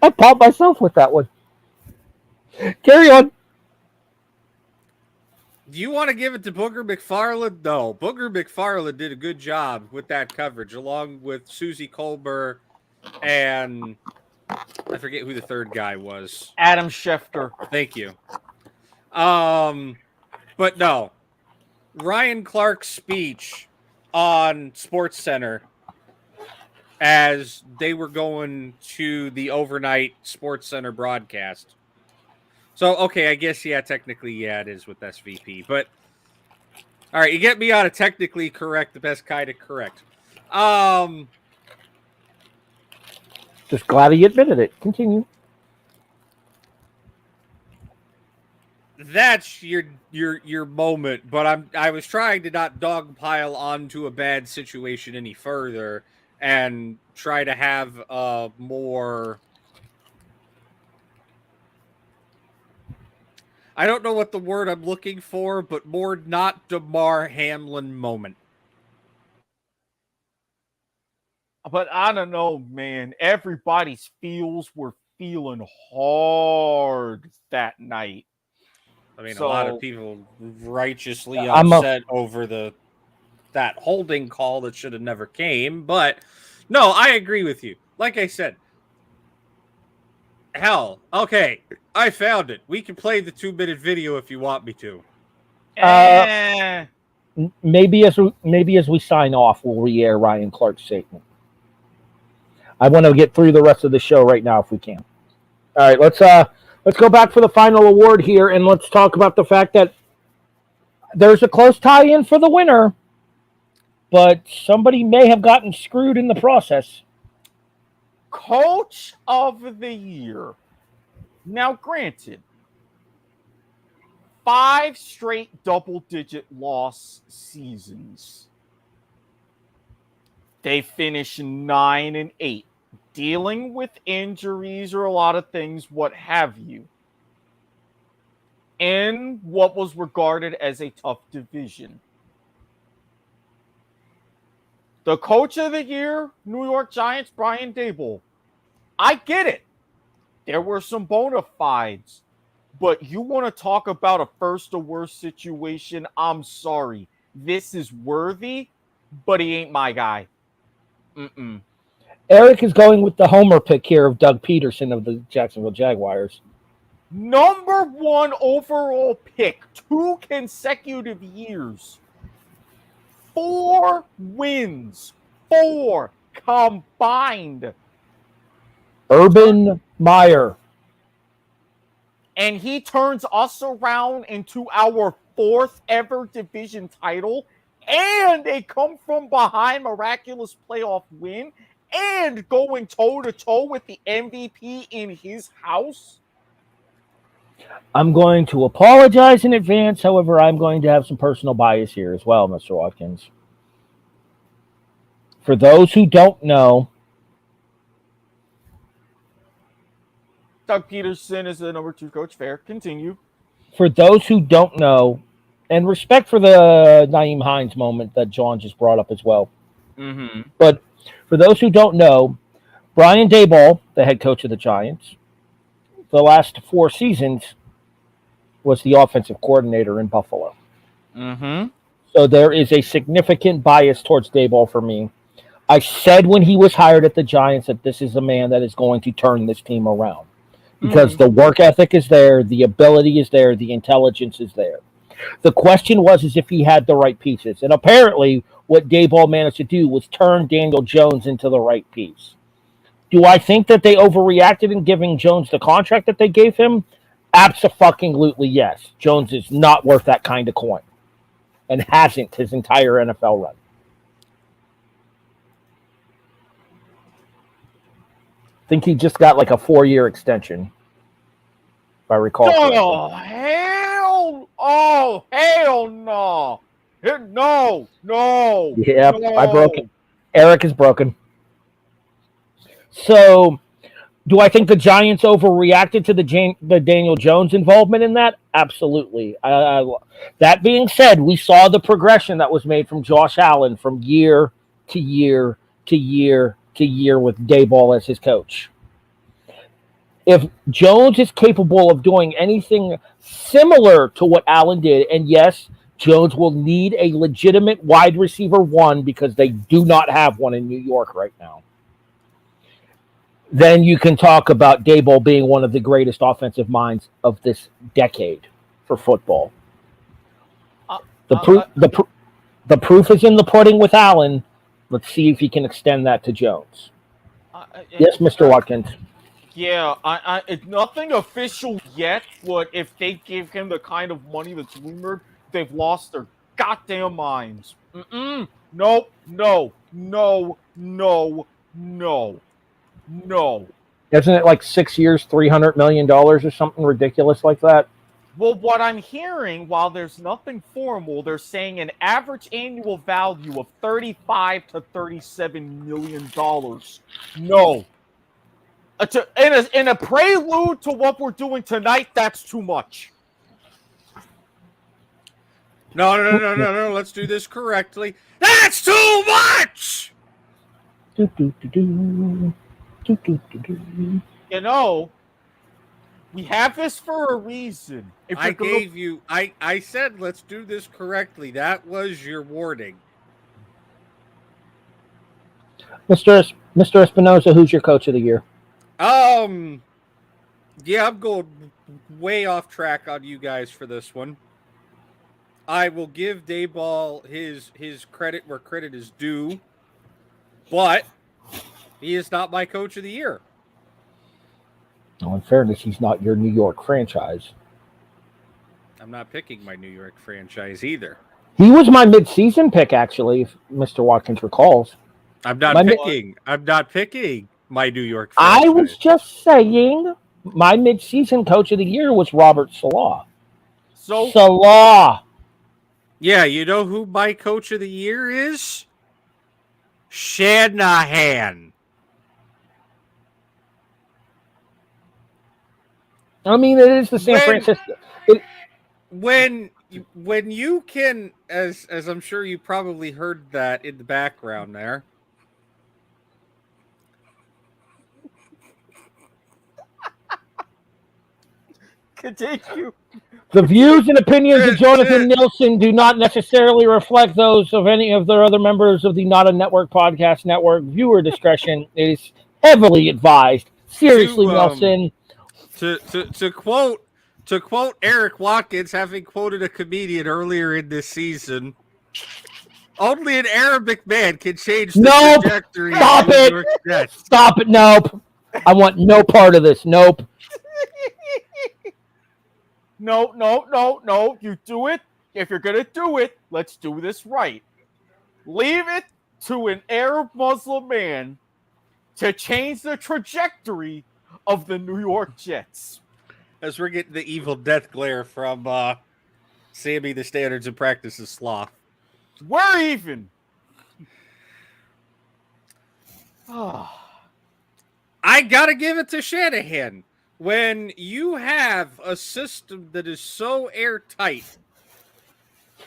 popped myself with that one. Carry on. Do you want to give it to Booger McFarland? No. Booger McFarland did a good job with that coverage, along with Susie Colbert and I forget who the third guy was. Adam Schefter. Thank you. But no. Ryan Clark's speech on Sports Center as they were going to the overnight Sports Center broadcast. So, okay, I guess, technically, it is with SVP. But, all right, you get me on a technically correct, the best kind of correct. Just glad he admitted it. Continue. That's your moment, but I was trying to not dogpile onto a bad situation any further and try to have a more, I don't know what the word I'm looking for, but more not Damar Hamlin moment. But I don't know, man. Everybody's feels were feeling hard that night. I mean, a lot of people righteously upset over that holding call that should have never came. But no, I agree with you. Like I said, hell, okay, I found it. We can play the 2-minute video if you want me to. Maybe as we sign off, we'll re-air Ryan Clark's statement. I want to get through the rest of the show right now if we can. All right, let's go back for the final award here, and let's talk about the fact that there's a close tie-in for the winner, but somebody may have gotten screwed in the process. Coach of the Year. Now, granted, 5 straight double-digit loss seasons. They finish 9-8, dealing with injuries or a lot of things, what have you, in what was regarded as a tough division. The coach of the year, New York Giants, Brian Daboll. I get it. There were some bona fides. But you want to talk about a first or worst situation? I'm sorry. This is worthy, but he ain't my guy. Eric is going with the homer pick here of Doug Peterson of the Jacksonville Jaguars. Number 1 overall pick, 2 consecutive years. 4 wins. 4 combined. Urban Meyer. And he turns us around into our 4th ever division title and a come from behind miraculous playoff win and going toe to toe with the MVP in his house. I'm going to apologize in advance. However, I'm going to have some personal bias here as well, Mr. Watkins. For those who don't know, Doug Peterson is the number 2 coach. Fair. Continue. For those who don't know, and respect for the Nyheim Hines moment that John just brought up as well. But for those who don't know, Brian Daboll, the head coach of the Giants, the last 4 seasons was the offensive coordinator in Buffalo. So there is a significant bias towards Daboll for me. I said when he was hired at the Giants that this is a man that is going to turn this team around. Because the work ethic is there, the ability is there, the intelligence is there. The question was if he had the right pieces. And apparently what Daboll managed to do was turn Daniel Jones into the right piece. Do I think that they overreacted in giving Jones the contract that they gave him? Abso-fucking-lutely yes. Jones is not worth that kind of coin. And hasn't his entire NFL run. I think he just got like a 4-year extension, if I recall correctly. Hell no. No. Yep, no. I broke it. Eric is broken. So, do I think the Giants overreacted to the Daniel Jones involvement in that? Absolutely. That being said, we saw the progression that was made from Josh Allen from year to year to year to year with Daboll as his coach. If Jones is capable of doing anything similar to what Allen did, and yes, Jones will need a legitimate wide receiver 1 because they do not have one in New York right now, then you can talk about Daboll being one of the greatest offensive minds of this decade for football. The proof is in the pudding with Allen. Let's see if he can extend that to Jones. Yes, Mr. Watkins. Yeah, it's nothing official yet, but if they give him the kind of money that's rumored, they've lost their goddamn minds. Nope, no. Isn't it like 6 years, $300 million or something ridiculous like that? Well, what I'm hearing, while there's nothing formal, they're saying an average annual value of $35 to $37 million. No. In a prelude to what we're doing tonight, that's too much. No. Let's do this correctly. That's too much! You know, we have this for a reason. I said let's do this correctly. That was your warning. Mr. Espinosa, who's your coach of the year? Yeah, I'm going way off track on you guys for this one. I will give Daboll his credit where credit is due, but he is not my coach of the year. Well, in fairness, he's not your New York franchise. I'm not picking my New York franchise either. He was my mid-season pick, actually, if Mr. Watkins recalls. I'm not picking my New York franchise. I was just saying. My mid-season coach of the year was Robert Salah. So Salah. Yeah, you know who my coach of the year is? Shanahan. I mean, it is the San When Francisco. It, when you can, as I'm sure you probably heard that in the background there. continue. the views and opinions of Jonathan to, Nilsson do not necessarily reflect those of any of the other members of the Not a Network Podcast Network. Viewer discretion is heavily advised. Seriously, to Nelson. to quote Eric Watkins, having quoted a comedian earlier in this season, only an Arabic man can change the Nope. trajectory Stop of the New it. York Jets. Stop it. Nope. I want no part of this. Nope. No. You do it. If you're gonna do it, let's do this right. Leave it to an Arab Muslim man to change the trajectory of the New York Jets. As we're getting the evil death glare from Sammy, the Standards and Practices Sloth. We're even. Oh. I gotta give it to Shanahan. When you have a system that is so airtight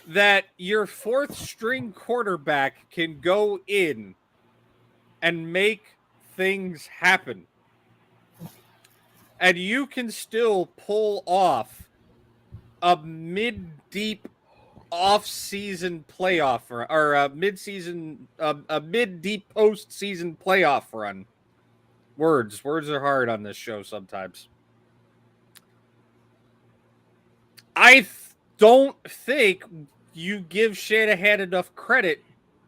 that your fourth string quarterback can go in and make things happen, and you can still pull off a mid-deep off-season playoff or a mid-season, a mid-deep post-season playoff run. Words are hard on this show sometimes. I don't think you give Shanahan enough credit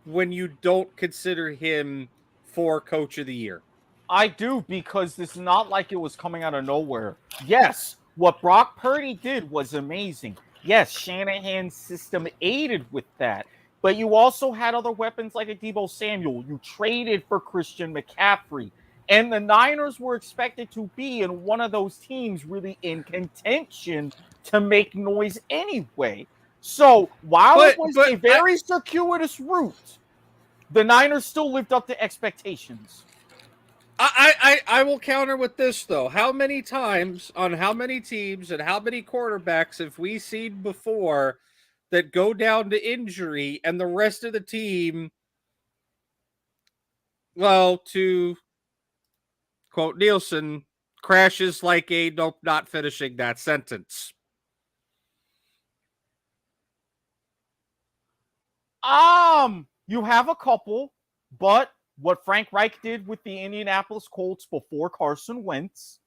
when you don't consider him for Coach of the Year. I do, because this is not like it was coming out of nowhere. Yes, what Brock Purdy did was amazing. Yes, Shanahan's system aided with that. But you also had other weapons like a Deebo Samuel. You traded for Christian McCaffrey. And the Niners were expected to be in one of those teams really in contention to make noise anyway. So while it was a very circuitous route, the Niners still lived up to expectations. I will counter with this, though. How many times on how many teams and how many quarterbacks have we seen before that go down to injury and the rest of the team, well, to quote Nielsen, crashes like a nope, not finishing that sentence? You have a couple, but what Frank Reich did with the Indianapolis Colts before Carson Wentz,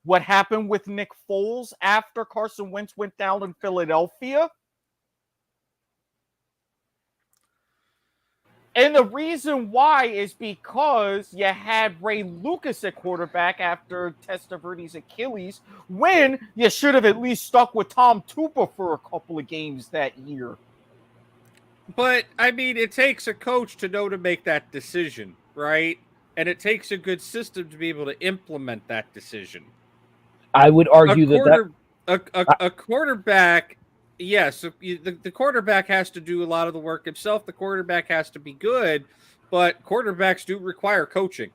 what happened with Nick Foles after Carson Wentz went down in Philadelphia. And the reason why is because you had Ray Lucas at quarterback after Testaverde's Achilles, when you should have at least stuck with Tom Tupa for a couple of games that year. But, I mean, it takes a coach to know to make that decision, right? And it takes a good system to be able to implement that decision. I would argue a quarterback, yes, the quarterback has to do a lot of the work himself. The quarterback has to be good, but quarterbacks do require coaching.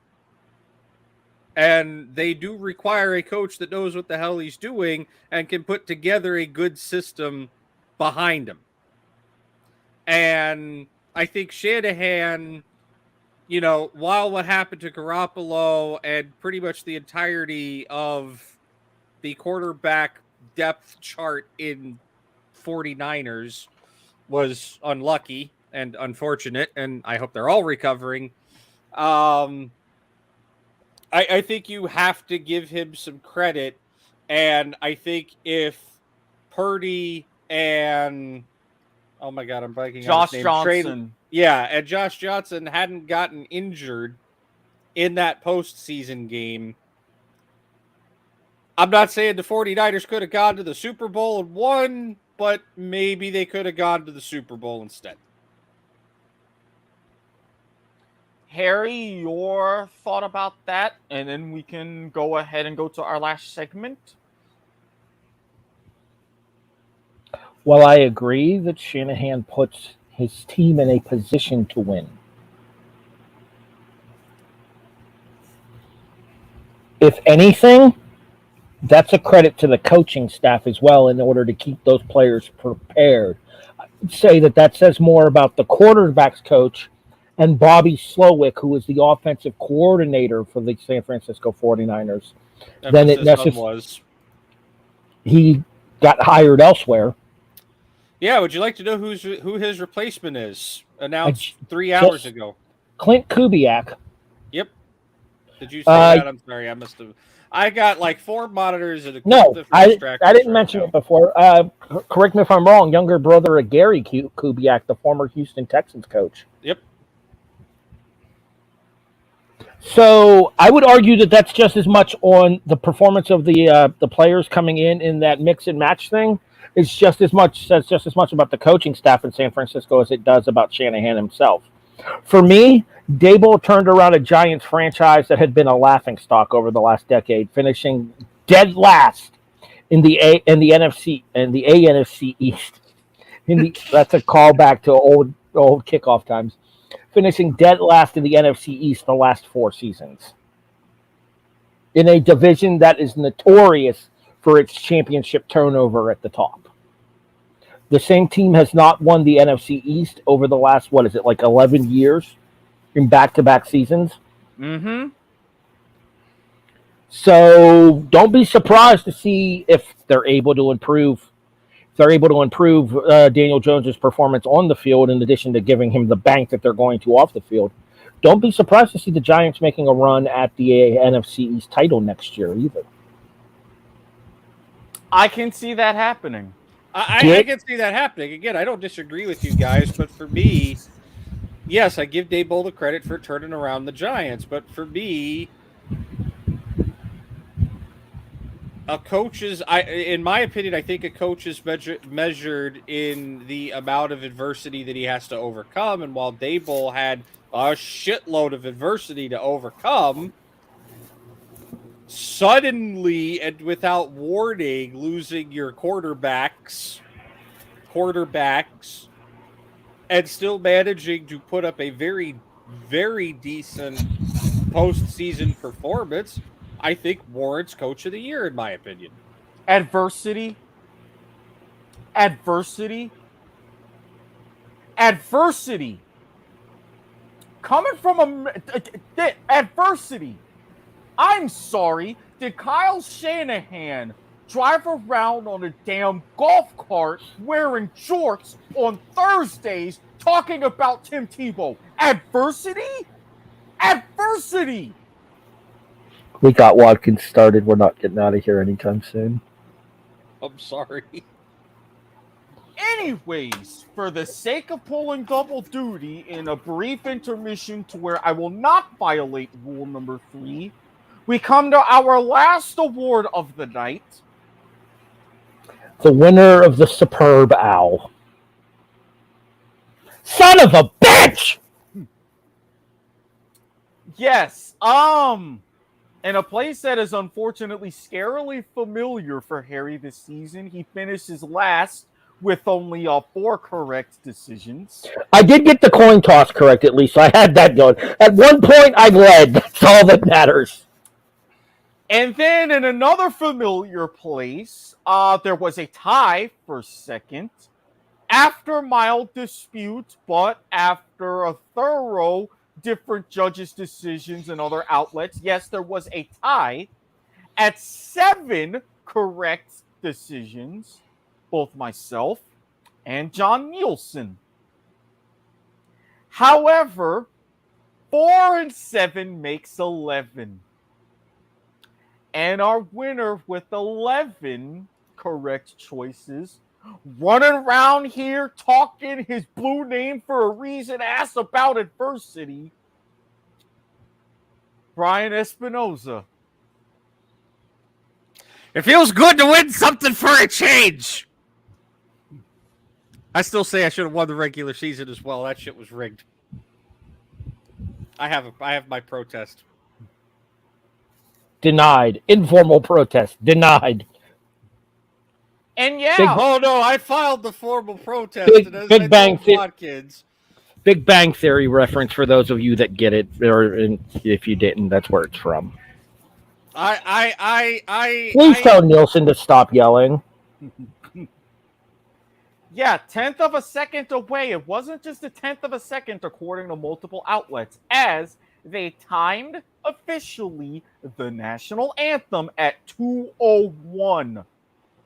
And they do require a coach that knows what the hell he's doing and can put together a good system behind him. And I think Shanahan, you know, while what happened to Garoppolo and pretty much the entirety of the quarterback depth chart in 49ers was unlucky and unfortunate, and I hope they're all recovering, I think you have to give him some credit. And I think if Purdy and oh my God, I'm blanking on his name. Johnson. And Josh Johnson hadn't gotten injured in that postseason game, I'm not saying the 49ers could have gone to the Super Bowl and won, but maybe they could have gone to the Super Bowl instead. Harry, your thought about that, and then we can go ahead and go to our last segment. Well, I agree that Shanahan puts his team in a position to win. If anything, that's a credit to the coaching staff as well in order to keep those players prepared. I'd say that says more about the quarterbacks coach and Bobby Slowick, who is the offensive coordinator for the San Francisco 49ers, than it was. He got hired elsewhere. Yeah, would you like to know who his replacement is? Announced 3 hours ago. Clint Kubiak. Yep. Did you say that? I'm sorry, I must have. I got like 4 monitors and I didn't mention it before. Correct me if I'm wrong. Younger brother of Gary Kubiak, the former Houston Texans coach. Yep. So I would argue that that's just as much on the performance of the players coming in that mix and match thing. It's just as much about the coaching staff in San Francisco as it does about Shanahan himself. For me, Daboll turned around a Giants franchise that had been a laughingstock over the last decade, finishing dead last in the NFC East. That's a callback to old kickoff times. Finishing dead last in the NFC East the last 4 seasons. In a division that is notorious for its championship turnover at the top. The same team has not won the NFC East over the last, 11 years in back-to-back seasons? Mm-hmm. So don't be surprised to see if they're able to improve. If they're able to improve Daniel Jones's performance on the field, in addition to giving him the bank that they're going to off the field. Don't be surprised to see the Giants making a run at the NFC East title next year either. I can see that happening. I can see that happening. Again, I don't disagree with you guys, but for me, yes, I give Daboll the credit for turning around the Giants, but for me, in my opinion, I think a coach is measured in the amount of adversity that he has to overcome, and while Daboll had a shitload of adversity to overcome, suddenly and without warning, losing your quarterbacks, and still managing to put up a very, very decent postseason performance, I think warrants Coach of the Year, in my opinion. Adversity. Coming from adversity. I'm sorry, did Kyle Shanahan drive around on a damn golf cart wearing shorts on Thursdays talking about Tim Tebow? Adversity? We got Watkins started. We're not getting out of here anytime soon. I'm sorry. Anyways, for the sake of pulling double duty in a brief intermission to where I will not violate rule number 3, we come to our last award of the night. The winner of the Superb Owl. Son of a bitch! Yes, in a place that is unfortunately scarily familiar for Harry this season, he finishes last with only 4 correct decisions. I did get the coin toss correct, at least. So I had that going. At one point, I led. That's all that matters. And then in another familiar place, there was a tie for second. After mild dispute, but after a thorough different judges' decisions and other outlets, yes, there was a tie at 7 correct decisions, both myself and John Nielsen. However, 4 and 7 makes 11. And our winner with 11 correct choices, running around here talking his blue name for a reason, asked about adversity, Brian Espinoza. It feels good to win something for a change. I still say I should have won the regular season as well. That shit was rigged. I have my protest. Denied. Informal protest. Denied. And yeah, Oh no, I filed the formal protest, and as Big I Bang told Watkins, Big Bang Theory reference for those of you that get it, or if you didn't, that's where it's from. Please tell Nielsen to stop yelling. yeah, 10th of a second away. It wasn't just a 10th of a second, according to multiple outlets, as they timed officially the national anthem at 2:01.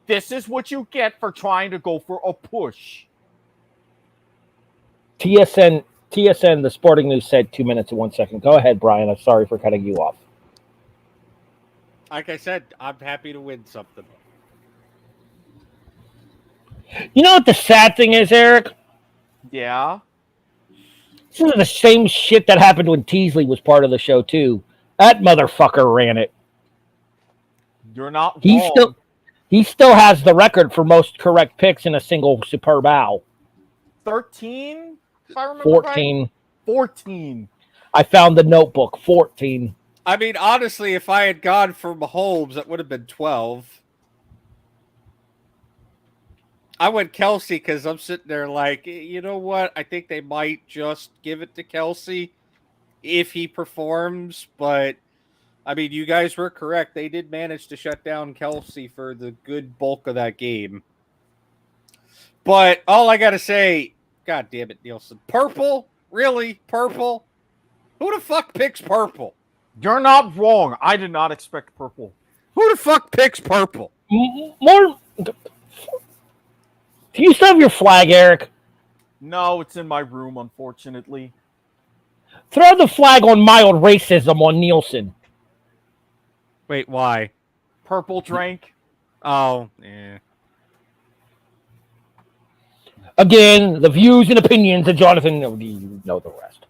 This is what you get for trying to go for a push. TSN, the Sporting News said 2 minutes and 1 second. Go ahead, Brian. I'm sorry for cutting you off. like I said, I'm happy to win something. You know what the sad thing is, Eric? Yeah. This is the same shit that happened when Teasley was part of the show, too. That motherfucker ran it. You're not wrong. He still has the record for most correct picks in a single Super Bowl. 13, if I remember 14. right? 14. I found the notebook. 14. I mean, honestly, if I had gone for Mahomes, that would have been 12. I went Kelsey because I'm sitting there like, you know what? I think they might just give it to Kelsey if he performs. But, I mean, you guys were correct. They did manage to shut down Kelsey for the good bulk of that game. But all I got to say, God damn it, Nielsen. Purple? Really? Purple? Who the fuck picks purple? You're not wrong. I did not expect purple. Who the fuck picks purple? More. Do you still have your flag, Eric? No, it's in my room, unfortunately. Throw the flag on mild racism on Nielsen. Wait, why? Purple drink. Oh, yeah. Again, the views and opinions of Jonathan, you know the rest.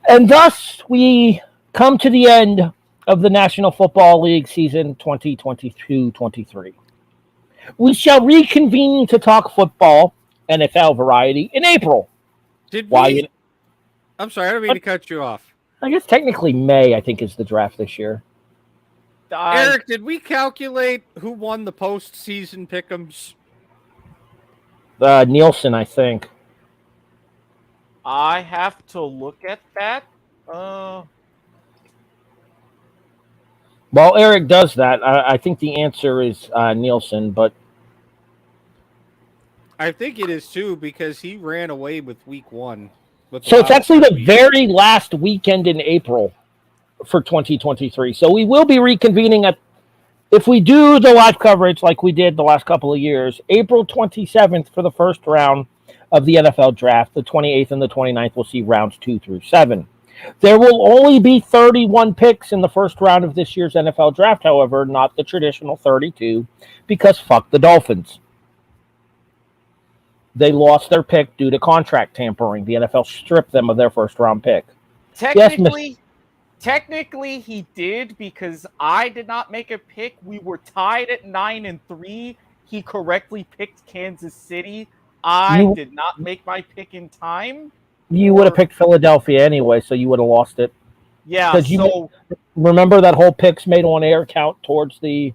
And thus, we come to the end of the National Football League season 2022-23. We shall reconvene to talk football, NFL variety, in April. I'm sorry, I don't mean to cut you off. I guess technically May, I think, is the draft this year. Eric, did we calculate who won the postseason pick'ems? Nielsen, I think. I have to look at that. While Eric does that, I think the answer is Nielsen, but I think it is too because he ran away with week 1. So it's actually the very last weekend in April for 2023. So we will be reconvening if we do the live coverage like we did the last couple of years, April 27th for the first round of the NFL draft. The 28th and the 29th will see rounds 2 through 7. There will only be 31 picks in the first round of this year's NFL draft, however, not the traditional 32, because fuck the Dolphins. They lost their pick due to contract tampering. The NFL stripped them of their first-round pick. Technically, he did because I did not make a pick. We were tied at 9-3. He correctly picked Kansas City. I did not make my pick in time. You would have picked Philadelphia anyway, so you would have lost it. Yeah, remember that whole picks made on air count towards the...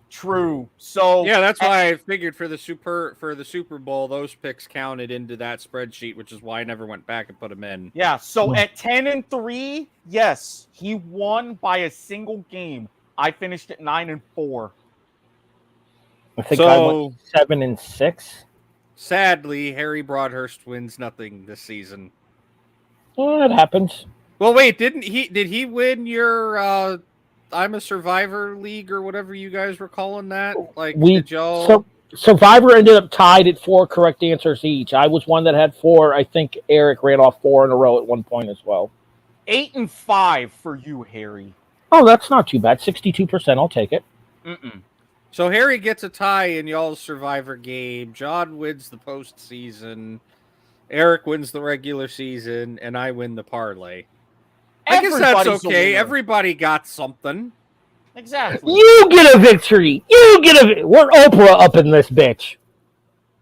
True. So yeah, that's why I figured for the Super Bowl, those picks counted into that spreadsheet, which is why I never went back and put them in. Yeah, so at 10-3, yes, he won by a single game. I finished at 9-4. I think I went 7-6. Sadly, Harry Broadhurst wins nothing this season. Well, it happens. Well, wait, did he win your I'm a Survivor League or whatever you guys were calling that? Survivor ended up tied at 4 correct answers each. I was one that had 4. I think Eric ran off 4 in a row at one point as well. 8-5 for you, Harry. Oh, that's not too bad. 62%. I'll take it. So Harry gets a tie in y'all's Survivor game. John wins the postseason. Eric wins the regular season, and I win the parlay. I guess that's okay. Everybody got something. Exactly. You get a victory. We're Oprah up in this bitch.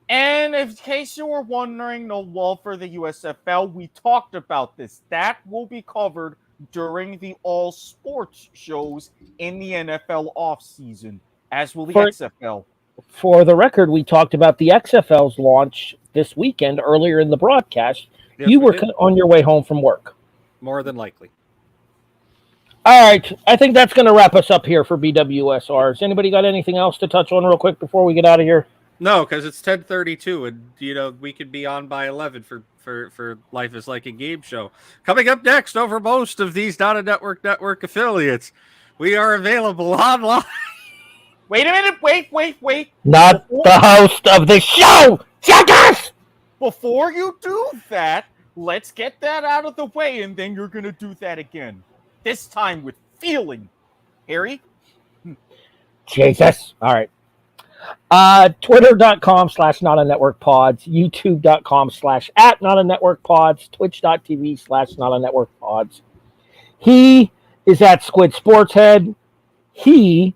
And in case you were wondering, no love for the USFL, we talked about this. That will be covered during the all sports shows in the NFL offseason, as will the For XFL. for the record, we talked about the XFL's launch this weekend earlier in the broadcast. Yes, You we were did. on your way home from work. More than likely. All right, I think that's going to wrap us up here for BWSRs. Anybody got anything else to touch on real quick before we get out of here? No, because it's 10:32, and we could be on by 11 for Life is Like a Game show. Coming up next, over most of these Not a Network affiliates, we are available online. Wait a minute, wait. Not the host of the show, jackass! Before you do that, let's get that out of the way, and then you're going to do that again. This time with feeling. Harry? Jesus. All right. Twitter.com/not a network pods, YouTube.com/@not a network pods, Twitch.tv/not a network pods. He is at Squid Sportshead. He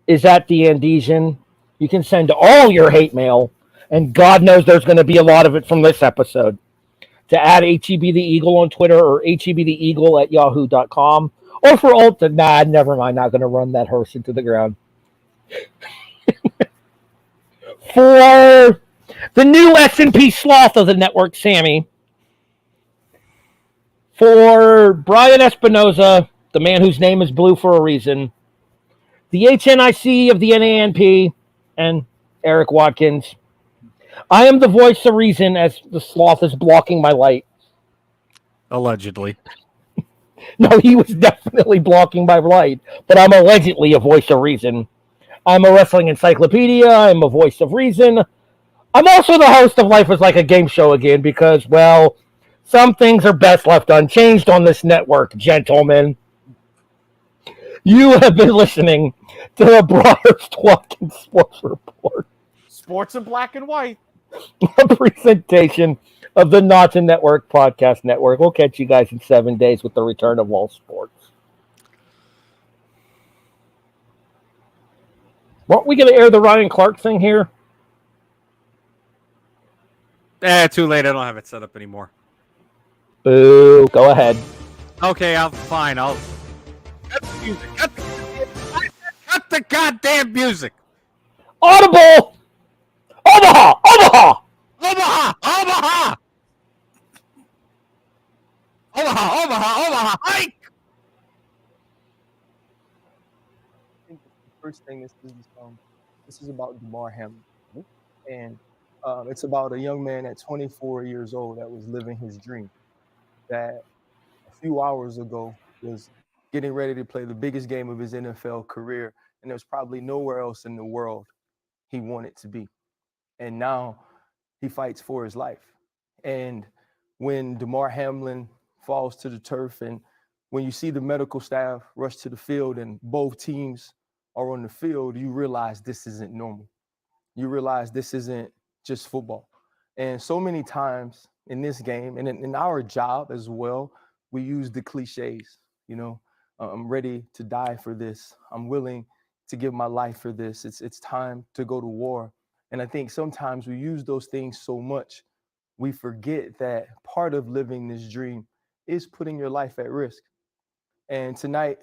is at the Andesian. You can send all your hate mail, and God knows there's going to be a lot of it from this episode, to add HEB the Eagle on Twitter or HEB the Eagle at yahoo.com. Or for alt, never mind, not going to run that hearse into the ground. For the new S&P sloth of the network, Sammy. For Brian Espinoza, the man whose name is blue for a reason. The HNIC of the NANP, and Eric Watkins. I am the voice of reason as the sloth is blocking my light. Allegedly. No, he was definitely blocking my light, but I'm allegedly a voice of reason. I'm a wrestling encyclopedia. I'm a voice of reason. I'm also the host of Life is Like a Game show again because, well, some things are best left unchanged on this network, gentlemen. You have been listening to the Broadhurst-Watkins Sports Report, Sports in black and white. a presentation of the Not a Network Podcast Network. We'll catch you guys in 7 days with the return of all sports. Weren't we going to air the Ryan Clark thing here? Too late. I don't have it set up anymore. Boo. Go ahead. Okay, fine. I'll cut the music. Cut the goddamn music. Audible! Omaha! Omaha! Omaha! Hike! I think the first thing this is about Damar Hamlin, and it's about a young man at 24 years old that was living his dream. That a few hours ago was getting ready to play the biggest game of his NFL career, and there's probably nowhere else in the world he wanted to be. And now he fights for his life. And when Damar Hamlin falls to the turf, and when you see the medical staff rush to the field and both teams are on the field, you realize this isn't normal. You realize this isn't just football. And so many times in this game and in our job as well, we use the cliches, I'm ready to die for this. I'm willing to give my life for this. It's time to go to war. And I think sometimes we use those things so much, we forget that part of living this dream is putting your life at risk. And tonight,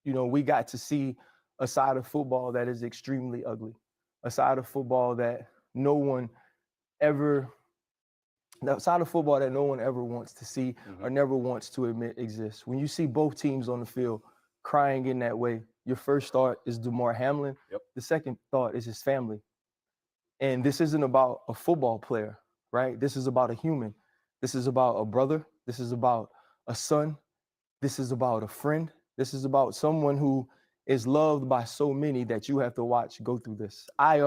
we got to see a side of football that is extremely ugly, a side of football that no one ever wants to see or never wants to admit exists. When you see both teams on the field crying in that way, your first thought is Damar Hamlin. Yep. The second thought is his family. And this isn't about a football player, right? This is about a human. This is about a brother. This is about a son. This is about a friend. This is about someone who is loved by so many that you have to watch go through this. I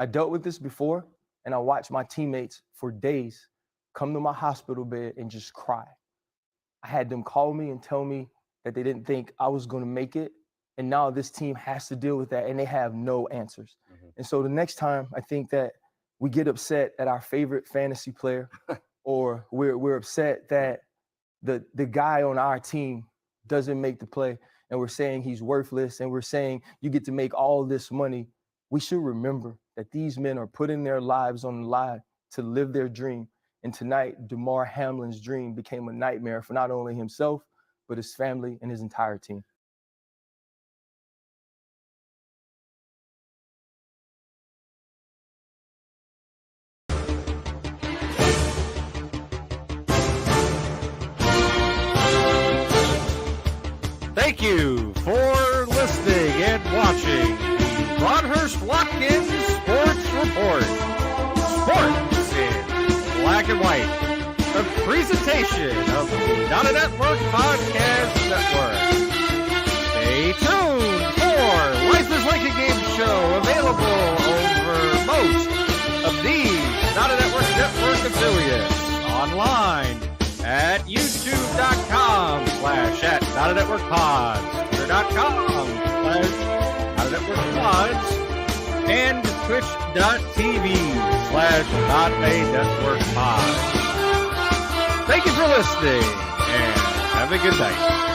dealt with this before, and I watched my teammates for days come to my hospital bed and just cry. I had them call me and tell me that they didn't think I was going to make it. And now this team has to deal with that, and they have no answers. Mm-hmm. And so the next time I think that we get upset at our favorite fantasy player, or we're upset that the guy on our team doesn't make the play, and we're saying he's worthless, and we're saying you get to make all this money, We should remember that these men are putting their lives on the line to live their dream. And tonight, Damar Hamlin's dream became a nightmare for not only himself, but his family and his entire team. Thank you for listening and watching the Broadhurst-Watkins Sports Report. Sports in black and white. A presentation of the Not a Network Podcast Network. Stay tuned for Life is Like a Game Show, available over most of these Not a Network affiliates online at youtube.com/@NotANetworkPods, Twitter.com/NotANetworkPods, and twitch.tv/NotANetworkPods. Thank you for listening, and have a good night.